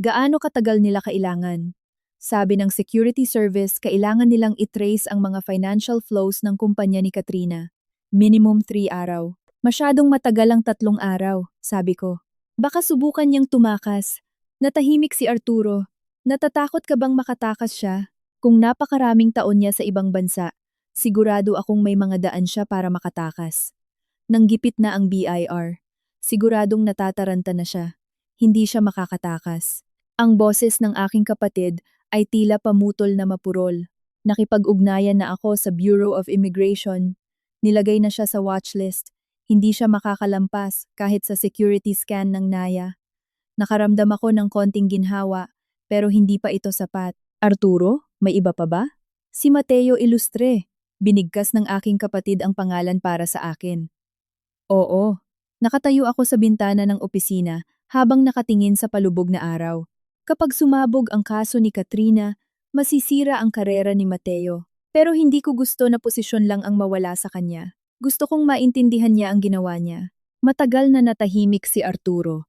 Gaano katagal nila kailangan? Sabi ng security service, kailangan nilang itrace ang mga financial flows ng kumpanya ni Katrina. Minimum 3 araw. Masyadong matagal ang 3 araw, sabi ko. Baka subukan niyang tumakas. Natahimik si Arturo. Natatakot ka bang makatakas siya? Kung napakaraming taon niya sa ibang bansa, sigurado akong may mga daan siya para makatakas. Nanggipit na ang BIR. Siguradong natataranta na siya. Hindi siya makakatakas. Ang boses ng aking kapatid ay tila pamutol na mapurol. Nakipag-ugnayan na ako sa Bureau of Immigration. Nilagay na siya sa watchlist. Hindi siya makakalampas kahit sa security scan ng NAYA. Nakaramdam ako ng konting ginhawa, pero hindi pa ito sapat. Arturo, may iba pa ba? Si Mateo Ilustre. Binigkas ng aking kapatid ang pangalan para sa akin. Oo. Nakatayo ako sa bintana ng opisina habang nakatingin sa palubog na araw. Kapag sumabog ang kaso ni Katrina, masisira ang karera ni Mateo. Pero hindi ko gusto na posisyon lang ang mawala sa kanya. Gusto kong maintindihan niya ang ginawa niya. Matagal na natahimik si Arturo.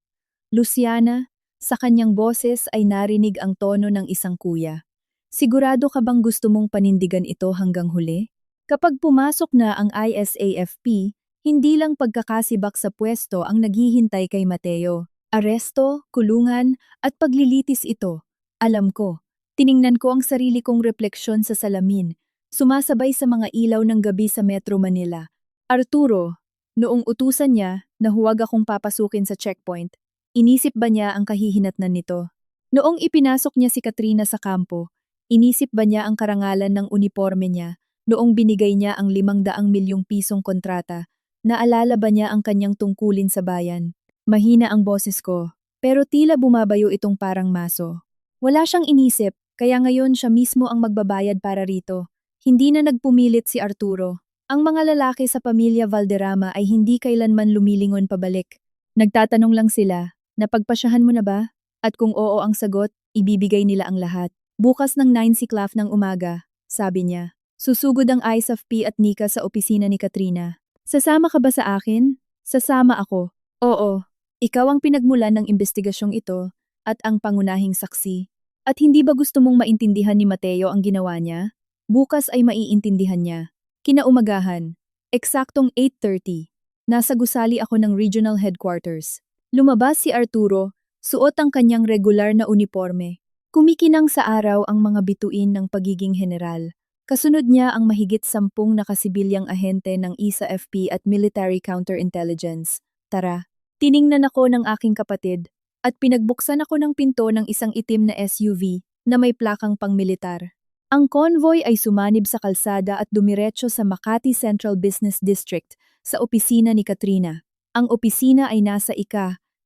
Luciana, sa kanyang boses ay narinig ang tono ng isang kuya. Sigurado ka bang gusto mong panindigan ito hanggang huli? Kapag pumasok na ang ISAFP, hindi lang pagkakasibak sa pwesto ang naghihintay kay Mateo. Aresto, kulungan, at paglilitis ito. Alam ko. Tiningnan ko ang sarili kong refleksyon sa salamin, sumasabay sa mga ilaw ng gabi sa Metro Manila. Arturo, noong utusan niya na huwag akong papasukin sa checkpoint, inisip ba niya ang kahihinatnan nito? Noong ipinasok niya si Katrina sa kampo, inisip ba niya ang karangalan ng uniforme niya? Noong binigay niya ang 500 milyong pisong kontrata, naalala ba niya ang kanyang tungkulin sa bayan? Mahina ang boses ko, pero tila bumabayo itong parang maso. Wala siyang inisip, kaya ngayon siya mismo ang magbabayad para rito. Hindi na nagpumilit si Arturo. Ang mga lalaki sa pamilya Valderrama ay hindi kailanman lumilingon pabalik. Nagtatanong lang sila, napagpasyahan mo na ba? At kung oo ang sagot, ibibigay nila ang lahat. Bukas ng 9:00 ng umaga, sabi niya. Susugod ang ISAFP at Nika sa opisina ni Katrina. Sasama ka ba sa akin? Sasama ako. Oo. Ikaw ang pinagmulan ng investigasyong ito at ang pangunahing saksi. At hindi ba gusto mong maintindihan ni Mateo ang ginawa niya? Bukas ay maiintindihan niya. Kinaumagahan. Eksaktong 8:30. Nasa gusali ako ng regional headquarters. Lumabas si Arturo, suot ang kanyang regular na uniforme. Kumikinang sa araw ang mga bituin ng pagiging general. Kasunod niya ang mahigit 10 nakasibilyang ahente ng ISAFP at Military Counterintelligence. Tara, tiningnan ako ng aking kapatid at pinagbuksan ako ng pinto ng isang itim na SUV na may plakang pangmilitar. Ang convoy ay sumanib sa kalsada at dumiretso sa Makati Central Business District sa opisina ni Katrina. Ang opisina ay nasa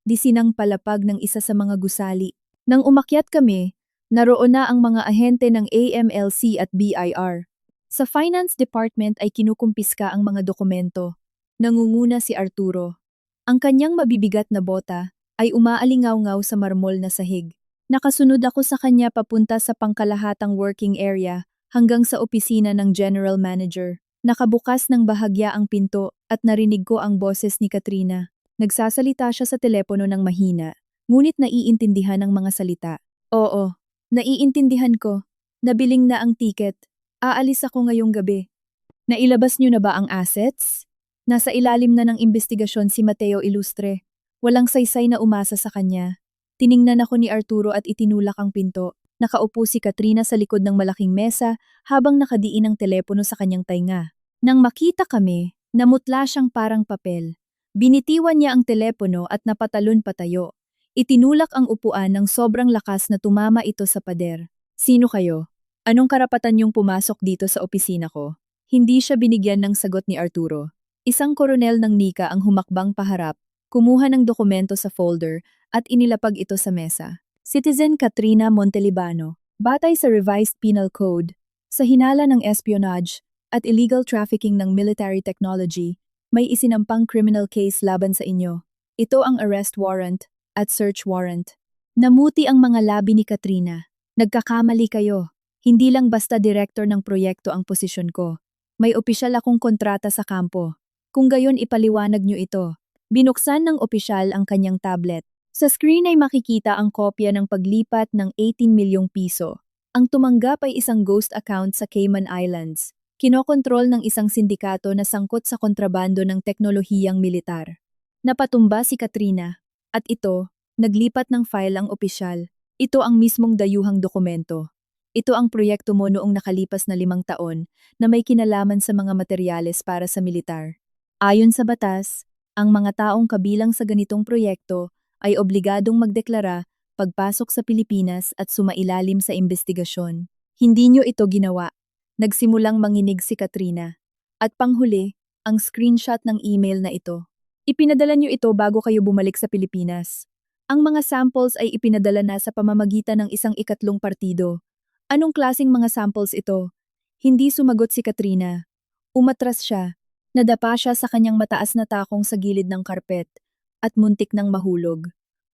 disinang palapag ng isa sa mga gusali. Nang umakyat kami, naroon na ang mga ahente ng AMLC at BIR. Sa Finance Department ay kinukumpiska ang mga dokumento. Nangunguna si Arturo. Ang kanyang mabibigat na bota ay umaalingaw-ngaw sa marmol na sahig. Nakasunod ako sa kanya papunta sa pangkalahatang working area hanggang sa opisina ng General Manager. Nakabukas ng bahagya ang pinto at narinig ko ang boses ni Katrina. Nagsasalita siya sa telepono ng mahina, ngunit naiintindihan ang mga salita. Oo. Naiintindihan ko. Nabiling na ang tiket. Aalis ako ngayong gabi. Nailabas niyo na ba ang assets? Nasa ilalim na ng investigasyon si Mateo Ilustre. Walang saysay na umasa sa kanya. Tiningnan ako ni Arturo at itinulak ang pinto. Nakaupo si Katrina sa likod ng malaking mesa habang nakadiin ang telepono sa kanyang tainga. Nang makita kami, namutla siyang parang papel. Binitiwan niya ang telepono at napatalon patayo. Itinulak ang upuan ng sobrang lakas na tumama ito sa pader. Sino kayo? Anong karapatan niyong pumasok dito sa opisina ko? Hindi siya binigyan ng sagot ni Arturo. Isang koronel ng Nika ang humakbang paharap, kumuha ng dokumento sa folder at inilapag ito sa mesa. Citizen Katrina Montelibano, batay sa Revised Penal Code, sa hinala ng espionage at illegal trafficking ng military technology, may isinampang criminal case laban sa inyo. Ito ang arrest warrant at search warrant. Namuti ang mga labi ni Katrina. Nagkakamali kayo. Hindi lang basta direktor ng proyekto ang posisyon ko. May opisyal akong kontrata sa kampo. Kung gayon ipaliwanag niyo ito. Binuksan ng opisyal ang kanyang tablet. Sa screen ay makikita ang kopya ng paglipat ng 18 milyong piso. Ang tumanggap ay isang ghost account sa Cayman Islands. Kinokontrol ng isang sindikato na sangkot sa kontrabando ng teknolohiyang militar. Napatumba si Katrina. At ito, naglipat ng file ang opisyal. Ito ang mismong dayuhang dokumento. Ito ang proyekto mo noong nakalipas na 5 taon na may kinalaman sa mga materyales para sa militar. Ayon sa batas, ang mga taong kabilang sa ganitong proyekto ay obligadong magdeklara pagpasok sa Pilipinas at sumailalim sa investigasyon. Hindi nyo ito ginawa. Nagsimulang manginig si Katrina. At panghuli, ang screenshot ng email na ito. Ipinadala nyo ito bago kayo bumalik sa Pilipinas. Ang mga samples ay ipinadala na sa pamamagitan ng isang ikatlong partido. Anong klasing mga samples ito? Hindi sumagot si Katrina. Umatras siya. Nadapa siya sa kanyang mataas na takong sa gilid ng karpet at muntik nang mahulog.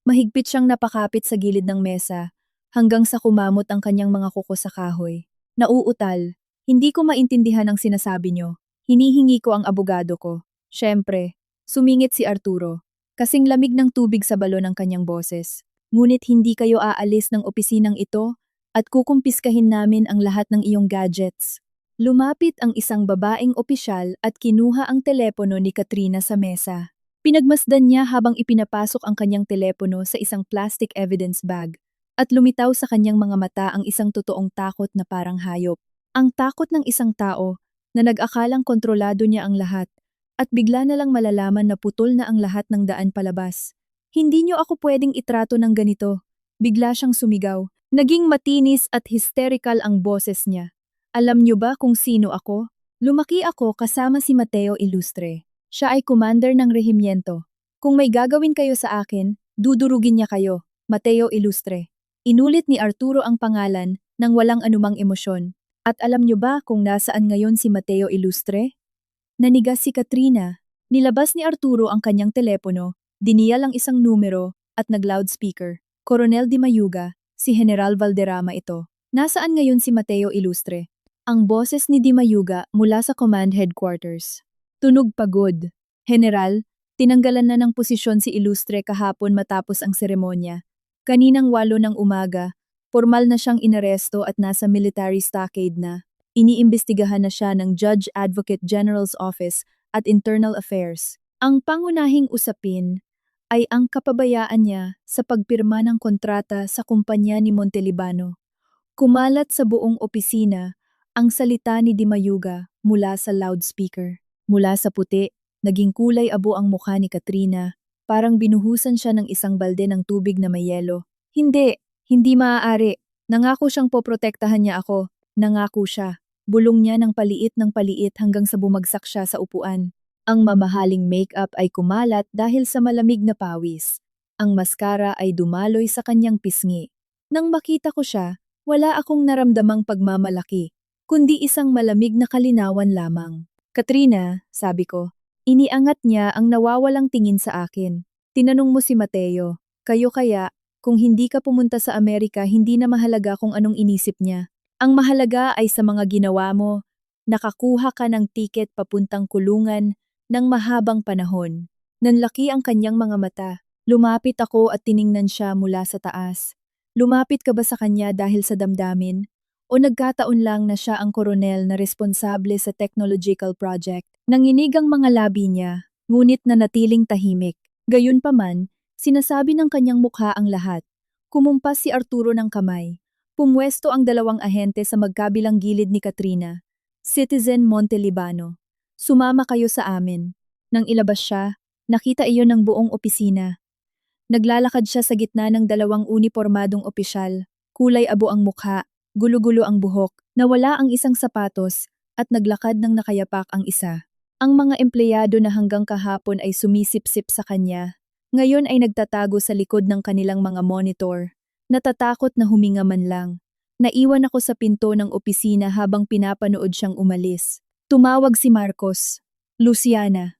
Mahigpit siyang napakapit sa gilid ng mesa hanggang sa kumamot ang kanyang mga kuko sa kahoy. Nauutal. Hindi ko maintindihan ang sinasabi nyo. Hinihingi ko ang abogado ko. Siyempre, sumingit si Arturo. Kasing lamig ng tubig sa balon ng kanyang boses. Ngunit hindi kayo aalis ng opisinang ito at kukumpiskahin namin ang lahat ng iyong gadgets. Lumapit ang isang babaeng opisyal at kinuha ang telepono ni Katrina sa mesa. Pinagmasdan niya habang ipinapasok ang kanyang telepono sa isang plastic evidence bag at lumitaw sa kanyang mga mata ang isang totoong takot na parang hayop. Ang takot ng isang tao na nag-akalang kontrolado niya ang lahat at bigla na lang malalaman na putol na ang lahat ng daan palabas. Hindi niyo ako pwedeng itrato ng ganito. Bigla siyang sumigaw. Naging matinis at hysterical ang boses niya. Alam niyo ba kung sino ako? Lumaki ako kasama si Mateo Ilustre. Siya ay commander ng rehimyento. Kung may gagawin kayo sa akin, dudurugin niya kayo. Mateo Ilustre. Inulit ni Arturo ang pangalan nang walang anumang emosyon. At alam niyo ba kung nasaan ngayon si Mateo Ilustre? Nanigas si Katrina. Nilabas ni Arturo ang kanyang telepono, diniyal ang isang numero at nag-loudspeaker. Coronel Di Mayuga, si General Valderrama ito. Nasaan ngayon si Mateo Ilustre? Ang boses ni Di Mayuga mula sa command headquarters. Tunog pagod. General, tinanggalan na ng posisyon si Ilustre kahapon matapos ang seremonya. Kaninang 8 ng umaga, formal na siyang inaresto at nasa military stockade na. Iniimbestigahan na siya ng Judge Advocate General's Office at Internal Affairs. Ang pangunahing usapin ay ang kapabayaan niya sa pagpirma ng kontrata sa kumpanya ni Montelibano. Kumalat sa buong opisina ang salita ni Di Mayuga mula sa loudspeaker. Mula sa puti, naging kulay abo ang mukha ni Katrina, parang binuhusan siya ng isang balde ng tubig na may yelo. Hindi maaari. Nangako siyang poprotektahan niya ako. Nangako siya. Bulong niya ng paliit hanggang sa bumagsak siya sa upuan. Ang mamahaling makeup ay kumalat dahil sa malamig na pawis. Ang maskara ay dumaloy sa kanyang pisngi. Nang makita ko siya, wala akong naramdamang pagmamalaki, kundi isang malamig na kalinawan lamang. Katrina, sabi ko, iniangat niya ang nawawalang tingin sa akin. Tinanong mo si Mateo, kayo kaya, kung hindi ka pumunta sa Amerika hindi na mahalaga kung anong inisip niya. Ang mahalaga ay sa mga ginawa mo, nakakuha ka ng tiket papuntang kulungan ng mahabang panahon. Nanlaki ang kanyang mga mata. Lumapit ako at tiningnan siya mula sa taas. Lumapit ka ba sa kanya dahil sa damdamin? O nagkataon lang na siya ang koronel na responsable sa technological project? Nanginig ang mga labi niya, ngunit nanatiling tahimik. Gayunpaman, sinasabi ng kanyang mukha ang lahat. Kumumpas si Arturo ng kamay. Pumwesto ang 2 ahente sa magkabilang gilid ni Katrina. Citizen Montelibano. Sumama kayo sa amin. Nang ilabas siya, nakita iyon ng buong opisina. Naglalakad siya sa gitna ng 2 unipormadong opisyal. Kulay abo ang mukha, gulo-gulo ang buhok, nawala ang isang sapatos, at naglakad ng nakayapak ang isa. Ang mga empleyado na hanggang kahapon ay sumisip-sip sa kanya, ngayon ay nagtatago sa likod ng kanilang mga monitor. Natatakot na huminga man lang. Naiwan ako sa pinto ng opisina habang pinapanood siyang umalis. Tumawag si Marcos. Luciana.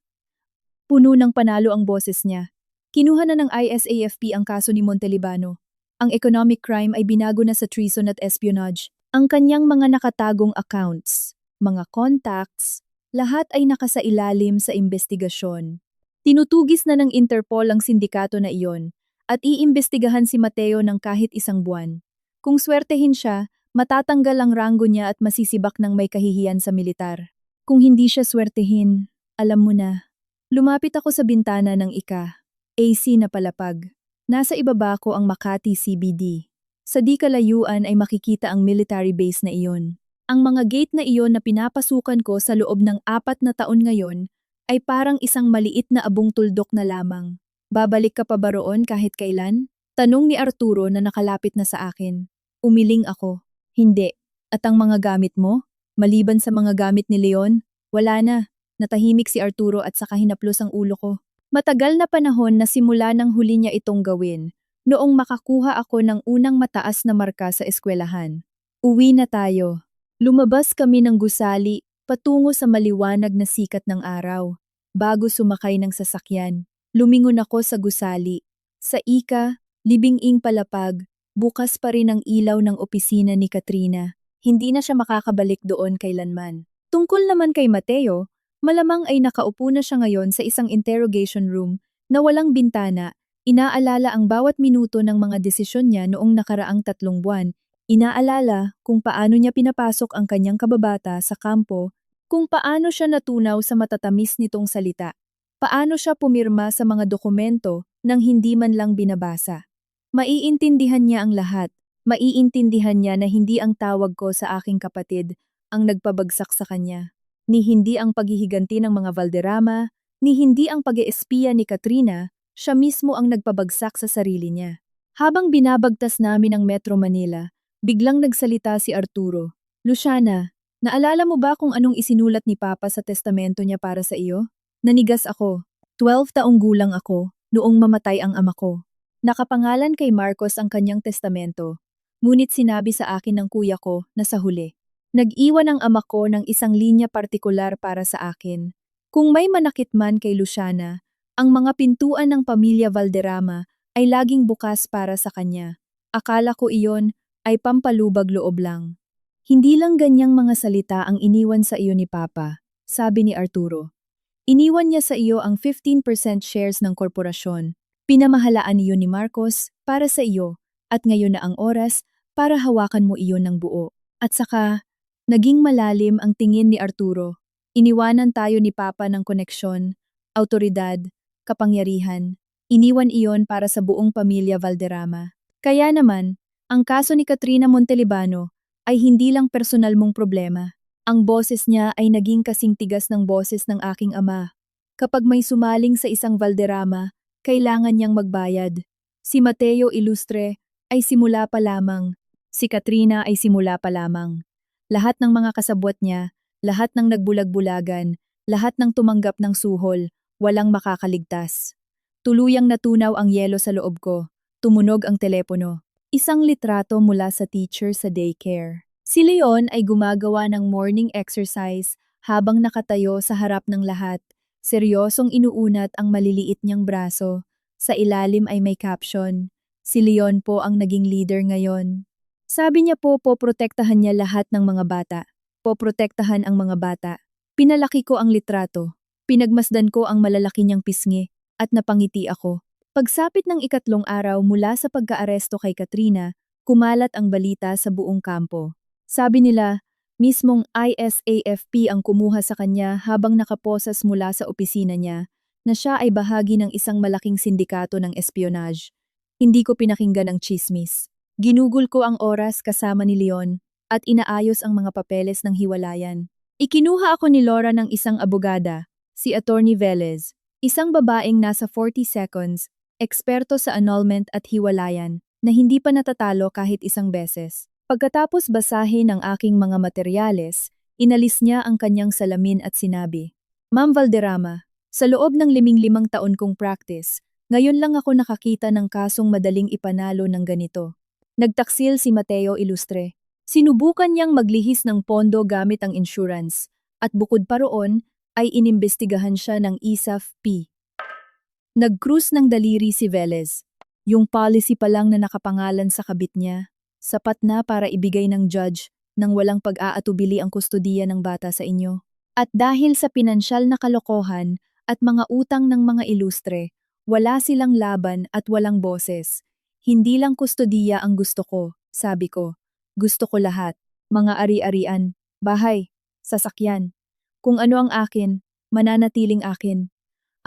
Puno ng panalo ang boses niya. Kinuha na ng ISAFP ang kaso ni Montelibano. Ang economic crime ay binago na sa treason at espionage. Ang kanyang mga nakatagong accounts, mga contacts, lahat ay nakasailalim sa investigasyon. Tinutugis na ng Interpol ang sindikato na iyon at iimbestigahan si Mateo ng kahit 1 buwan. Kung swertehin siya, matatanggal ang ranggo niya at masisibak ng may kahihiyan sa militar. Kung hindi siya swertehin, alam mo na. Lumapit ako sa bintana ng AC na palapag. Nasa ibaba ko ang Makati CBD. Sa di kalayuan ay makikita ang military base na iyon. Ang mga gate na iyon na pinapasukan ko sa loob ng 4 na taon ngayon ay parang isang maliit na abong tuldok na lamang. Babalik ka pa ba roon kahit kailan? Tanong ni Arturo na nakalapit na sa akin. Umiling ako. Hindi. At ang mga gamit mo? Maliban sa mga gamit ni Leon, wala na. Natahimik si Arturo at saka hinaplos ang ulo ko. Matagal na panahon na simula nang huli niya itong gawin, noong makakuha ako ng unang mataas na marka sa eskwelahan. Uwi na tayo. Lumabas kami ng gusali, patungo sa maliwanag na sikat ng araw. Bago sumakay ng sasakyan, lumingon ako sa gusali. Sa ika, libing-ing palapag, bukas pa rin ang ilaw ng opisina ni Katrina. Hindi na siya makakabalik doon kailanman. Tungkol naman kay Mateo, malamang ay nakaupo na siya ngayon sa isang interrogation room na walang bintana, inaalala ang bawat minuto ng mga desisyon niya noong nakaraang 3 buwan, inaalala kung paano niya pinapasok ang kanyang kababata sa kampo, kung paano siya natunaw sa matatamis nitong salita, paano siya pumirma sa mga dokumento nang hindi man lang binabasa. Maiintindihan niya ang lahat. Maiintindihan niya na hindi ang tawag ko sa aking kapatid ang nagpabagsak sa kanya. Ni hindi ang paghihiganti ng mga Valderrama, ni hindi ang pag-eespiya ni Katrina, siya mismo ang nagpabagsak sa sarili niya. Habang binabagtas namin ang Metro Manila, biglang nagsalita si Arturo. Luciana, naalala mo ba kung anong isinulat ni Papa sa testamento niya para sa iyo? Nanigas ako. 12 taong gulang ako, noong mamatay ang ama ko. Nakapangalan kay Marcos ang kanyang testamento. Ngunit sinabi sa akin ng kuya ko na sa huli. Nag-iwan ang ama ko ng isang linya partikular para sa akin. Kung may manakit man kay Luciana, ang mga pintuan ng pamilya Valderrama ay laging bukas para sa kanya. Akala ko iyon ay pampalubag loob lang. Hindi lang ganyang mga salita ang iniwan sa iyo ni Papa, sabi ni Arturo. Iniwan niya sa iyo ang 15% shares ng korporasyon. Pinamahalaan iyon ni Marcos para sa iyo at ngayon na ang oras para hawakan mo iyon ng buo. At saka, naging malalim ang tingin ni Arturo. Iniwanan tayo ni Papa ng koneksyon, autoridad, kapangyarihan. Iniwan iyon para sa buong pamilya Valderrama. Kaya naman, ang kaso ni Katrina Montelibano ay hindi lang personal mong problema. Ang boses niya ay naging kasing tigas ng boses ng aking ama. Kapag may sumaling sa isang Valderrama, kailangan niyang magbayad. Si Mateo Ilustre ay simula pa lamang. Si Katrina ay simula pa lamang. Lahat ng mga kasabwat niya, lahat ng nagbulag-bulagan, lahat ng tumanggap ng suhol, walang makakaligtas. Tuluyang natunaw ang yelo sa loob ko. Tumunog ang telepono. Isang litrato mula sa teacher sa daycare. Si Leon ay gumagawa ng morning exercise habang nakatayo sa harap ng lahat. Seryosong inuunat ang maliliit niyang braso. Sa ilalim ay may caption, "Si Leon po ang naging leader ngayon." Sabi niya po poprotektahan niya lahat ng mga bata. Poprotektahan ang mga bata. Pinalaki ko ang litrato. Pinagmasdan ko ang malalaki niyang pisngi at napangiti ako. Pagsapit ng 3 araw mula sa pagkaaresto kay Katrina, kumalat ang balita sa buong kampo. Sabi nila, mismong ISAFP ang kumuha sa kanya habang nakaposas mula sa opisina niya, na siya ay bahagi ng isang malaking sindikato ng espionage. Hindi ko pinakinggan ang chismis. Ginugol ko ang oras kasama ni Leon at inaayos ang mga papeles ng hiwalayan. Ikinuha ako ni Laura ng isang abogada, si Attorney Velez, isang babaeng nasa 40 seconds, eksperto sa annulment at hiwalayan, na hindi pa natatalo kahit isang beses. Pagkatapos basahin ang aking mga materyales, inalis niya ang kanyang salamin at sinabi, "Ma'am Valderrama, sa loob ng 15 taon kong practice, ngayon lang ako nakakita ng kasong madaling ipanalo ng ganito." Nagtaksil si Mateo Ilustre. Sinubukan niyang maglihis ng pondo gamit ang insurance, at bukod pa roon ay inimbestigahan siya ng ISAFP. Nag-cruise ng daliri si Velez. Yung policy pa lang na nakapangalan sa kabit niya, sapat na para ibigay ng judge nang walang pag-aatubili ang kustodiya ng bata sa inyo. At dahil sa pinansyal na kalokohan at mga utang ng mga Ilustre, wala silang laban at walang boses. Hindi lang kustodiya ang gusto ko, sabi ko. Gusto ko lahat, mga ari-arian, bahay, sasakyan. Kung ano ang akin, mananatiling akin.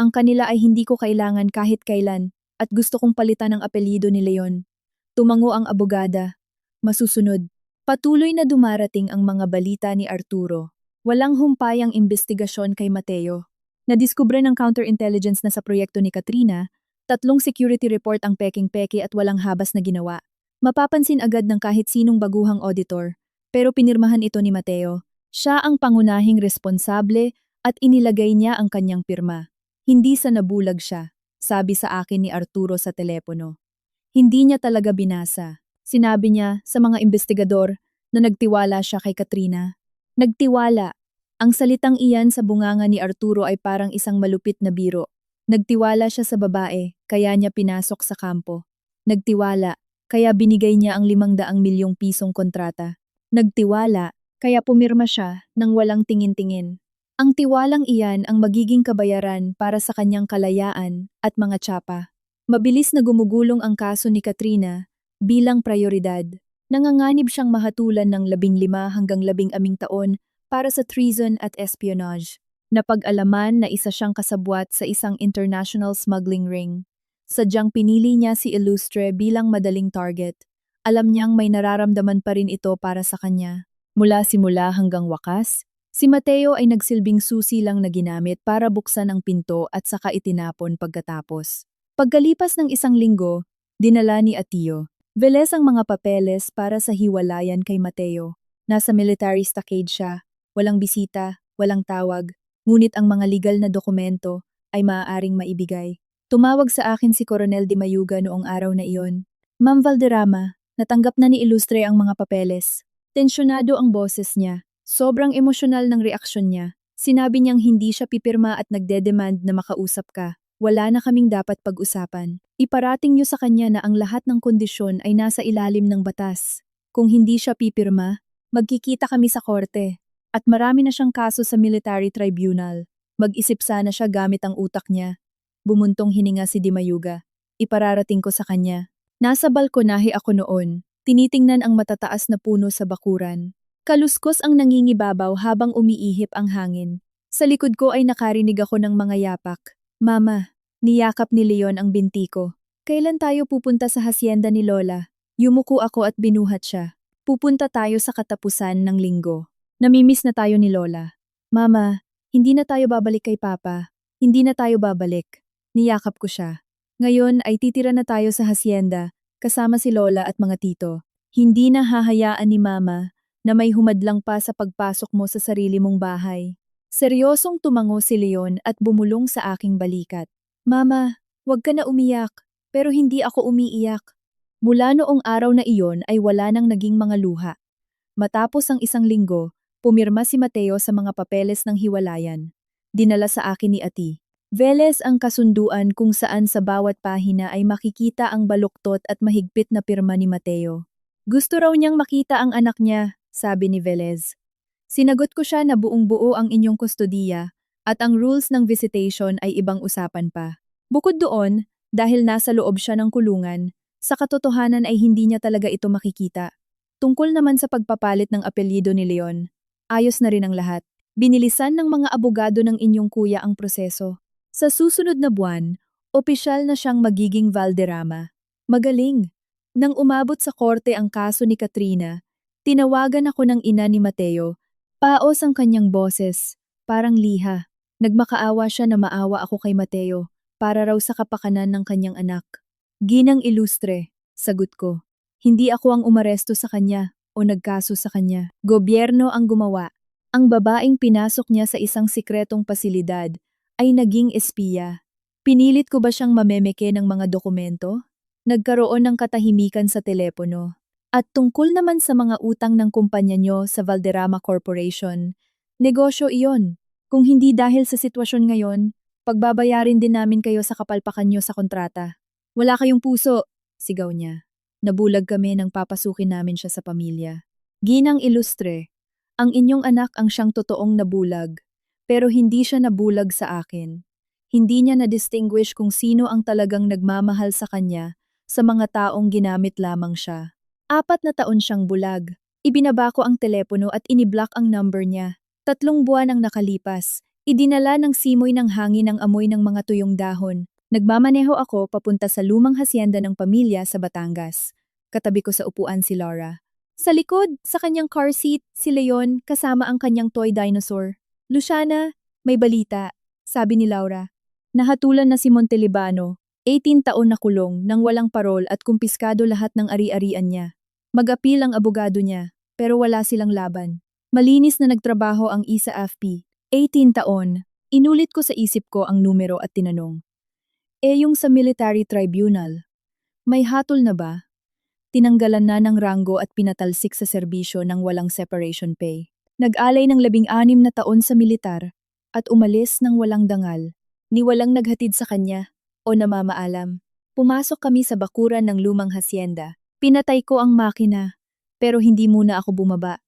Ang kanila ay hindi ko kailangan kahit kailan at gusto kong palitan ang apelyido ni Leon. Tumango ang abogada. Masusunod. Patuloy na dumarating ang mga balita ni Arturo. Walang humpayang imbestigasyon kay Mateo. Nadiskubre ng counterintelligence na sa proyekto ni Katrina, 3 security report ang peking-peke at walang habas na ginawa. Mapapansin agad ng kahit sinong baguhang auditor, pero pinirmahan ito ni Mateo. Siya ang pangunahing responsable at inilagay niya ang kanyang pirma. Hindi sa nabulag siya, sabi sa akin ni Arturo sa telepono. Hindi niya talaga binasa. Sinabi niya sa mga investigador na nagtiwala siya kay Katrina. Nagtiwala. Ang salitang iyan sa bunganga ni Arturo ay parang isang malupit na biro. Nagtiwala siya sa babae, kaya niya pinasok sa kampo. Nagtiwala, kaya binigay niya ang 500 milyong pisong kontrata. Nagtiwala, kaya pumirma siya nang walang tingin-tingin. Ang tiwalang iyan ang magiging kabayaran para sa kanyang kalayaan at mga tsapa. Mabilis na gumugulong ang kaso ni Katrina bilang prioridad. Nanganganib siyang mahatulan ng 15 hanggang 16 taon para sa treason at espionage. Napag-alaman na isa siyang kasabwat sa isang international smuggling ring. Sadyang pinili niya si Ilustre bilang madaling target. Alam niyang may nararamdaman pa rin ito para sa kanya. Mula simula hanggang wakas, si Mateo ay nagsilbing susi lang na ginamit para buksan ang pinto at saka itinapon pagkatapos. Pagkalipas ng 1 linggo, dinala ni Atio Velez ang mga papeles para sa hiwalayan kay Mateo. Nasa military stockade siya, walang bisita, walang tawag, ngunit ang mga legal na dokumento ay maaaring maibigay. Tumawag sa akin si Coronel Di Mayuga noong araw na iyon. Ma'am Valderrama, natanggap na ni Ilustre ang mga papeles. Tensyonado ang boses niya. Sobrang emosyonal ng reaksyon niya. Sinabi niyang hindi siya pipirma at nagdedemand na makausap ka. Wala na kaming dapat pag-usapan. Iparating niyo sa kanya na ang lahat ng kondisyon ay nasa ilalim ng batas. Kung hindi siya pipirma, magkikita kami sa korte. At marami na siyang kaso sa military tribunal. Mag-isip sana siya gamit ang utak niya. Bumuntong hininga si Di Mayuga. Ipararating ko sa kanya. Nasa balkonahe ako noon. Tinitingnan ang matataas na puno sa bakuran. Kaluskos ang nangingibabaw habang umiihip ang hangin. Sa likod ko ay nakarinig ako ng mga yapak. Mama, niyakap ni Leon ang binti ko. Kailan tayo pupunta sa hasyenda ni Lola? Yumuko ako at binuhat siya. Pupunta tayo sa katapusan ng linggo. Namimiss na tayo ni Lola. Mama, hindi na tayo babalik kay Papa. Hindi na tayo babalik. Niyakap ko siya. Ngayon ay titira na tayo sa hasyenda, kasama si Lola at mga tito. Hindi na hahayaan ni Mama na may humadlang pa sa pagpasok mo sa sarili mong bahay. Seryosong tumango si Leon at bumulong sa aking balikat. Mama, huwag ka na umiyak, pero hindi ako umiiyak. Mula noong araw na iyon ay wala nang naging mga luha. Matapos ang 1 linggo, pumirma si Mateo sa mga papeles ng hiwalayan. Dinala sa akin ni Ati Velez ang kasunduan kung saan sa bawat pahina ay makikita ang baluktot at mahigpit na pirma ni Mateo. Gusto raw niyang makita ang anak niya, sabi ni Velez. Sinagot ko siya na buong-buo ang inyong kustodiya at ang rules ng visitation ay ibang usapan pa. Bukod doon, dahil nasa loob siya ng kulungan, sa katotohanan ay hindi niya talaga ito makikita. Tungkol naman sa pagpapalit ng apelyido ni Leon, ayos na rin ang lahat. Binilisan ng mga abogado ng inyong kuya ang proseso. Sa susunod na buwan, opisyal na siyang magiging Valderrama. Magaling! Nang umabot sa korte ang kaso ni Katrina, tinawagan ako ng ina ni Mateo. Paos ang kanyang boses, parang liha. Nagmakaawa siya na maawa ako kay Mateo, para raw sa kapakanan ng kanyang anak. Ginang Ilustre, sagot ko. Hindi ako ang umaresto sa kanya o nagkaso sa kanya. Gobyerno ang gumawa. Ang babaeng pinasok niya sa isang sikretong pasilidad ay naging espiya. Pinilit ko ba siyang mamemeke ng mga dokumento? Nagkaroon ng katahimikan sa telepono. At tungkol naman sa mga utang ng kumpanya nyo sa Valderrama Corporation, negosyo iyon. Kung hindi dahil sa sitwasyon ngayon, pagbabayarin din namin kayo sa kapalpakan nyo sa kontrata. Wala kayong puso, sigaw niya. Nabulag kami nang papasukin namin siya sa pamilya. Ginang Ilustre, ang inyong anak ang siyang totoong nabulag, pero hindi siya nabulag sa akin. Hindi niya na-distinguish kung sino ang talagang nagmamahal sa kanya sa mga taong ginamit lamang siya. 4 na taon siyang bulag. Ibinaba ko ang telepono at iniblock ang number niya. 3 buwan ang nakalipas. Idinala ng simoy ng hangin ang amoy ng mga tuyong dahon. Nagmamaneho ako papunta sa lumang hasyenda ng pamilya sa Batangas. Katabi ko sa upuan si Laura. Sa likod, sa kanyang car seat, si Leon kasama ang kanyang toy dinosaur. Luciana, may balita, sabi ni Laura. Nahatulan na si Montelibano, 18 taon na kulong nang walang parol at kumpiskado lahat ng ari-arian niya. Mag-apil ang abogado niya, pero wala silang laban. Malinis na nagtrabaho ang isa FP. 18 taon. Inulit ko sa isip ko ang numero at tinanong. Yung sa military tribunal, may hatol na ba? Tinanggalan na ng ranggo at pinatalsik sa serbisyo ng walang separation pay. Nag-alay ng 16 na taon sa militar at umalis ng walang dangal, ni walang naghatid sa kanya o namamaalam. Pumasok kami sa bakuran ng lumang hasyenda. Pinatay ko ang makina, pero hindi muna ako bumaba.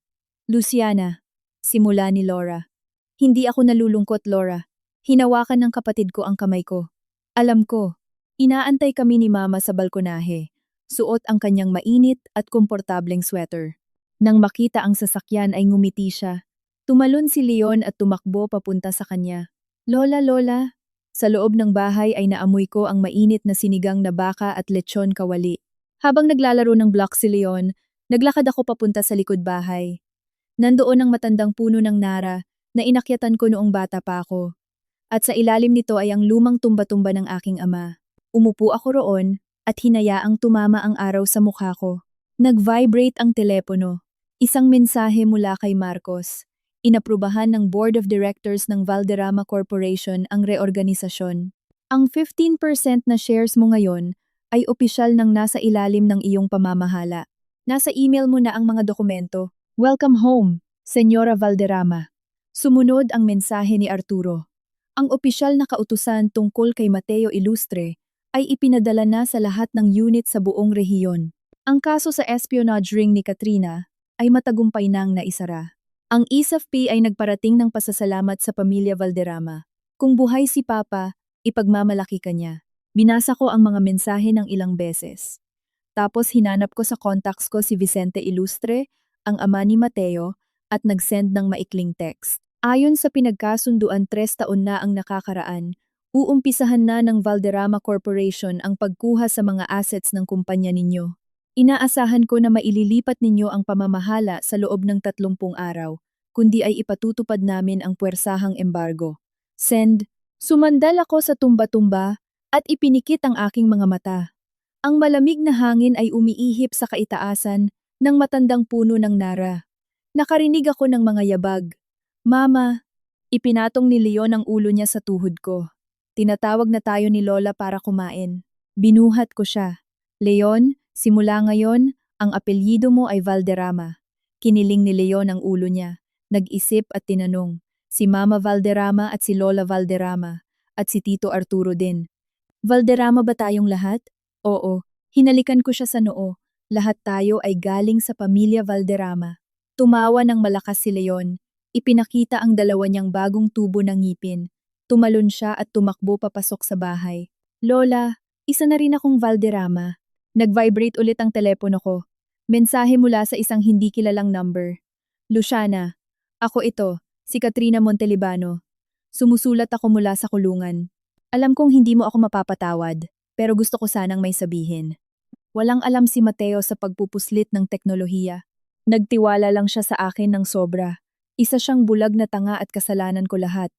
Luciana, simula ni Laura. Hindi ako nalulungkot, Laura. Hinawakan ng kapatid ko ang kamay ko. Alam ko, inaantay kami ni Mama sa balkonahe. Suot ang kanyang mainit at komportableng sweater. Nang makita ang sasakyan ay ngumiti siya. Tumalon si Leon at tumakbo papunta sa kanya. Lola, Lola. Sa loob ng bahay ay naamoy ko ang mainit na sinigang na baka at lechon kawali. Habang naglalaro ng block si Leon, naglakad ako papunta sa likod bahay. Nandoon ang matandang puno ng nara na inakyatan ko noong bata pa ako. At sa ilalim nito ay ang lumang tumba-tumba ng aking ama. Umupo ako roon at hinayaang tumama ang araw sa mukha ko. Nag-vibrate ang telepono. Isang mensahe mula kay Marcos. Inaprubahan ng Board of Directors ng Valderrama Corporation ang reorganisasyon. Ang 15% na shares mo ngayon ay opisyal nang nasa ilalim ng iyong pamamahala. Nasa email mo na ang mga dokumento. Welcome home, Senyora Valderrama. Sumunod ang mensahe ni Arturo. Ang opisyal na kautusan tungkol kay Mateo Ilustre ay ipinadala na sa lahat ng unit sa buong rehiyon. Ang kaso sa espionage ring ni Katrina ay matagumpay nang naisara. Ang ISAFP ay nagparating ng pasasalamat sa pamilya Valderrama. Kung buhay si Papa, ipagmamalaki ka niya. Binasa ko ang mga mensahe ng ilang beses. Tapos hinanap ko sa contacts ko si Vicente Ilustre, ang ama ni Mateo, at nag-send ng maikling text. Ayon sa pinagkasunduan 3 taon na ang nakakaraan, uumpisahan na ng Valderrama Corporation ang pagkuha sa mga assets ng kumpanya ninyo. Inaasahan ko na maililipat ninyo ang pamamahala sa loob ng 30 araw, kundi ay ipatutupad namin ang puwersahang embargo. Send. Sumandal ako sa tumba-tumba at ipinikit ang aking mga mata. Ang malamig na hangin ay umiihip sa kaitaasan ng matandang puno ng nara. Nakarinig ako ng mga yabag. Mama, ipinatong ni Leon ang ulo niya sa tuhod ko. Tinatawag na tayo ni Lola para kumain. Binuhat ko siya. Leon, simula ngayon, ang apelyido mo ay Valderrama. Kiniling ni Leon ang ulo niya. Nag-isip at tinanong. Si Mama Valderrama at si Lola Valderrama. At si Tito Arturo din. Valderrama ba tayong lahat? Oo. Hinalikan ko siya sa noo. Lahat tayo ay galing sa pamilya Valderrama. Tumawa ng malakas si Leon. Ipinakita ang dalawa niyang bagong tubo ng ngipin. Tumalon siya at tumakbo papasok sa bahay. Lola, isa na rin akong Valderrama. Nag-vibrate ulit ang telepono ko. Mensahe mula sa isang hindi kilalang number. Luciana, ako ito, si Katrina Montelibano. Sumusulat ako mula sa kulungan. Alam kong hindi mo ako mapapatawad, pero gusto ko sanang may sabihin. Walang alam si Mateo sa pagpupuslit ng teknolohiya. Nagtiwala lang siya sa akin ng sobra. Isa siyang bulag na tanga at kasalanan ko lahat.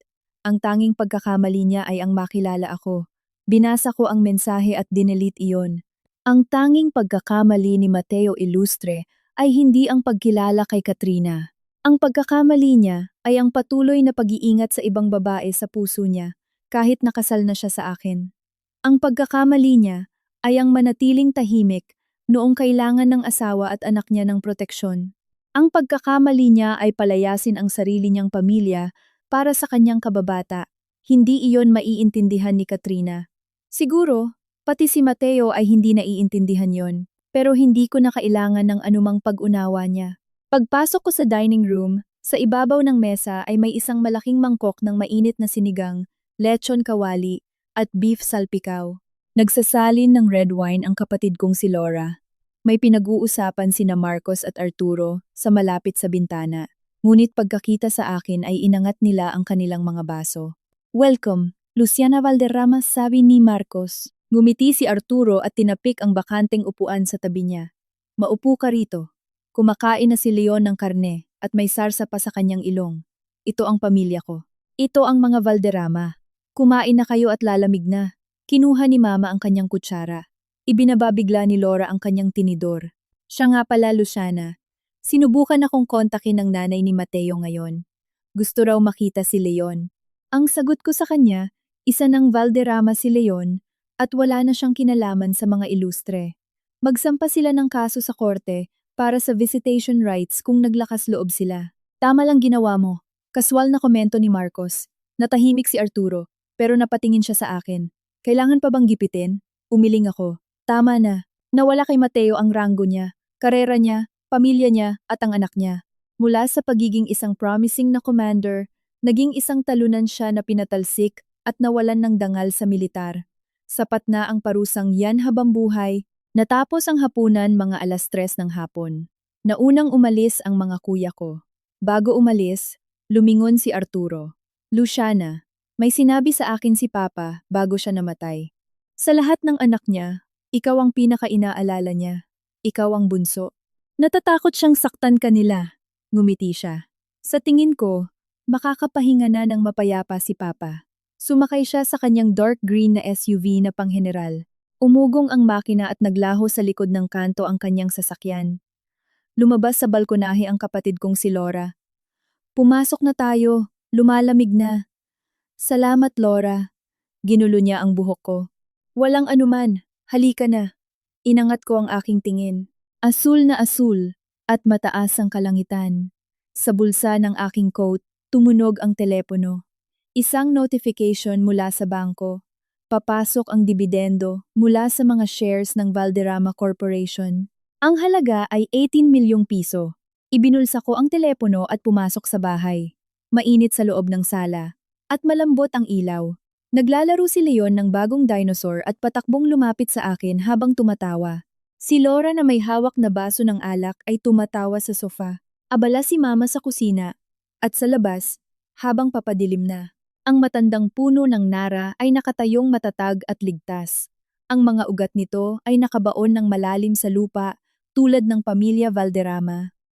Ang tanging pagkakamali niya ay ang makilala ako. Binasa ko ang mensahe at dinelit iyon. Ang tanging pagkakamali ni Mateo Ilustre ay hindi ang pagkilala kay Katrina. Ang pagkakamali niya ay ang patuloy na pag-iingat sa ibang babae sa puso niya, kahit nakasal na siya sa akin. Ang pagkakamali niya ay ang manatiling tahimik noong kailangan ng asawa at anak niya ng proteksyon. Ang pagkakamali niya ay palayasin ang sarili niyang pamilya para sa kanyang kababata. Hindi iyon maiintindihan ni Katrina. Siguro, pati si Mateo ay hindi naiintindihan yon, pero hindi ko na kailangan ng anumang pag-unawa niya. Pagpasok ko sa dining room, sa ibabaw ng mesa ay may isang malaking mangkok ng mainit na sinigang, lechon kawali, at beef salpikaw. Nagsasalin ng red wine ang kapatid kong si Laura. May pinag-uusapan sina Marcos at Arturo sa malapit sa bintana. Ngunit pagkakita sa akin ay inangat nila ang kanilang mga baso. Welcome, Luciana Valderrama, sabi ni Marcos. Ngumiti si Arturo at tinapik ang bakanteng upuan sa tabi niya. Maupo ka rito. Kumakain na si Leon ng karne at may sarsa pa sa kanyang ilong. Ito ang pamilya ko. Ito ang mga Valderrama. Kumain na kayo at lalamig na. Kinuha ni Mama ang kanyang kutsara. Ibinababigla ni Laura ang kanyang tinidor. Siya nga pala, Luciana. Sinubukan akong kontakin ng nanay ni Mateo ngayon. Gusto raw makita si Leon. Ang sagot ko sa kanya, isa ng Valderrama si Leon at wala na siyang kinalaman sa mga ilustre. Magsampa sila ng kaso sa korte para sa visitation rights kung naglakas loob sila. Tama lang ginawa mo. Kaswal na komento ni Marcos. Natahimik si Arturo, pero napatingin siya sa akin. Kailangan pa bang gipitin? Umiling ako. Tama na. Nawala kay Mateo ang ranggo niya, karera niya, pamilya niya at ang anak niya. Mula sa pagiging isang promising na commander, naging isang talunan siya na pinatalsik at nawalan ng dangal sa militar. Sapat na ang parusang yan habang buhay. Natapos ang hapunan mga 3:00 ng hapon. Naunang umalis ang mga kuya ko. Bago umalis, lumingon si Arturo. Luciana, may sinabi sa akin si Papa bago siya namatay. Sa lahat ng anak niya, ikaw ang pinaka-inaalala niya. Ikaw ang bunso. Natatakot siyang saktan kanila. Ngumiti siya. Sa tingin ko, makakapahinga na ng mapayapa si Papa. Sumakay siya sa kanyang dark green na SUV na pangheneral. Umugong ang makina at naglaho sa likod ng kanto ang kanyang sasakyan. Lumabas sa balkonahe ang kapatid kong si Laura. Pumasok na tayo, lumalamig na. Salamat, Laura. Ginulo niya ang buhok ko. Walang anuman, halika na. Inangat ko ang aking tingin. Asul na asul at mataas ang kalangitan. Sa bulsa ng aking coat, tumunog ang telepono. Isang notification mula sa bangko. Papasok ang dibidendo mula sa mga shares ng Valderrama Corporation. Ang halaga ay 18 milyong piso. Ibinulsa ko ang telepono at pumasok sa bahay. Mainit sa loob ng sala. At malambot ang ilaw. Naglalaro si Leon ng bagong dinosaur at patakbong lumapit sa akin habang tumatawa. Si Laura na may hawak na baso ng alak ay tumatawa sa sofa. Abala si Mama sa kusina. At sa labas, habang papadilim na, ang matandang puno ng nara ay nakatayong matatag at ligtas. Ang mga ugat nito ay nakabaon ng malalim sa lupa tulad ng pamilya Valderrama.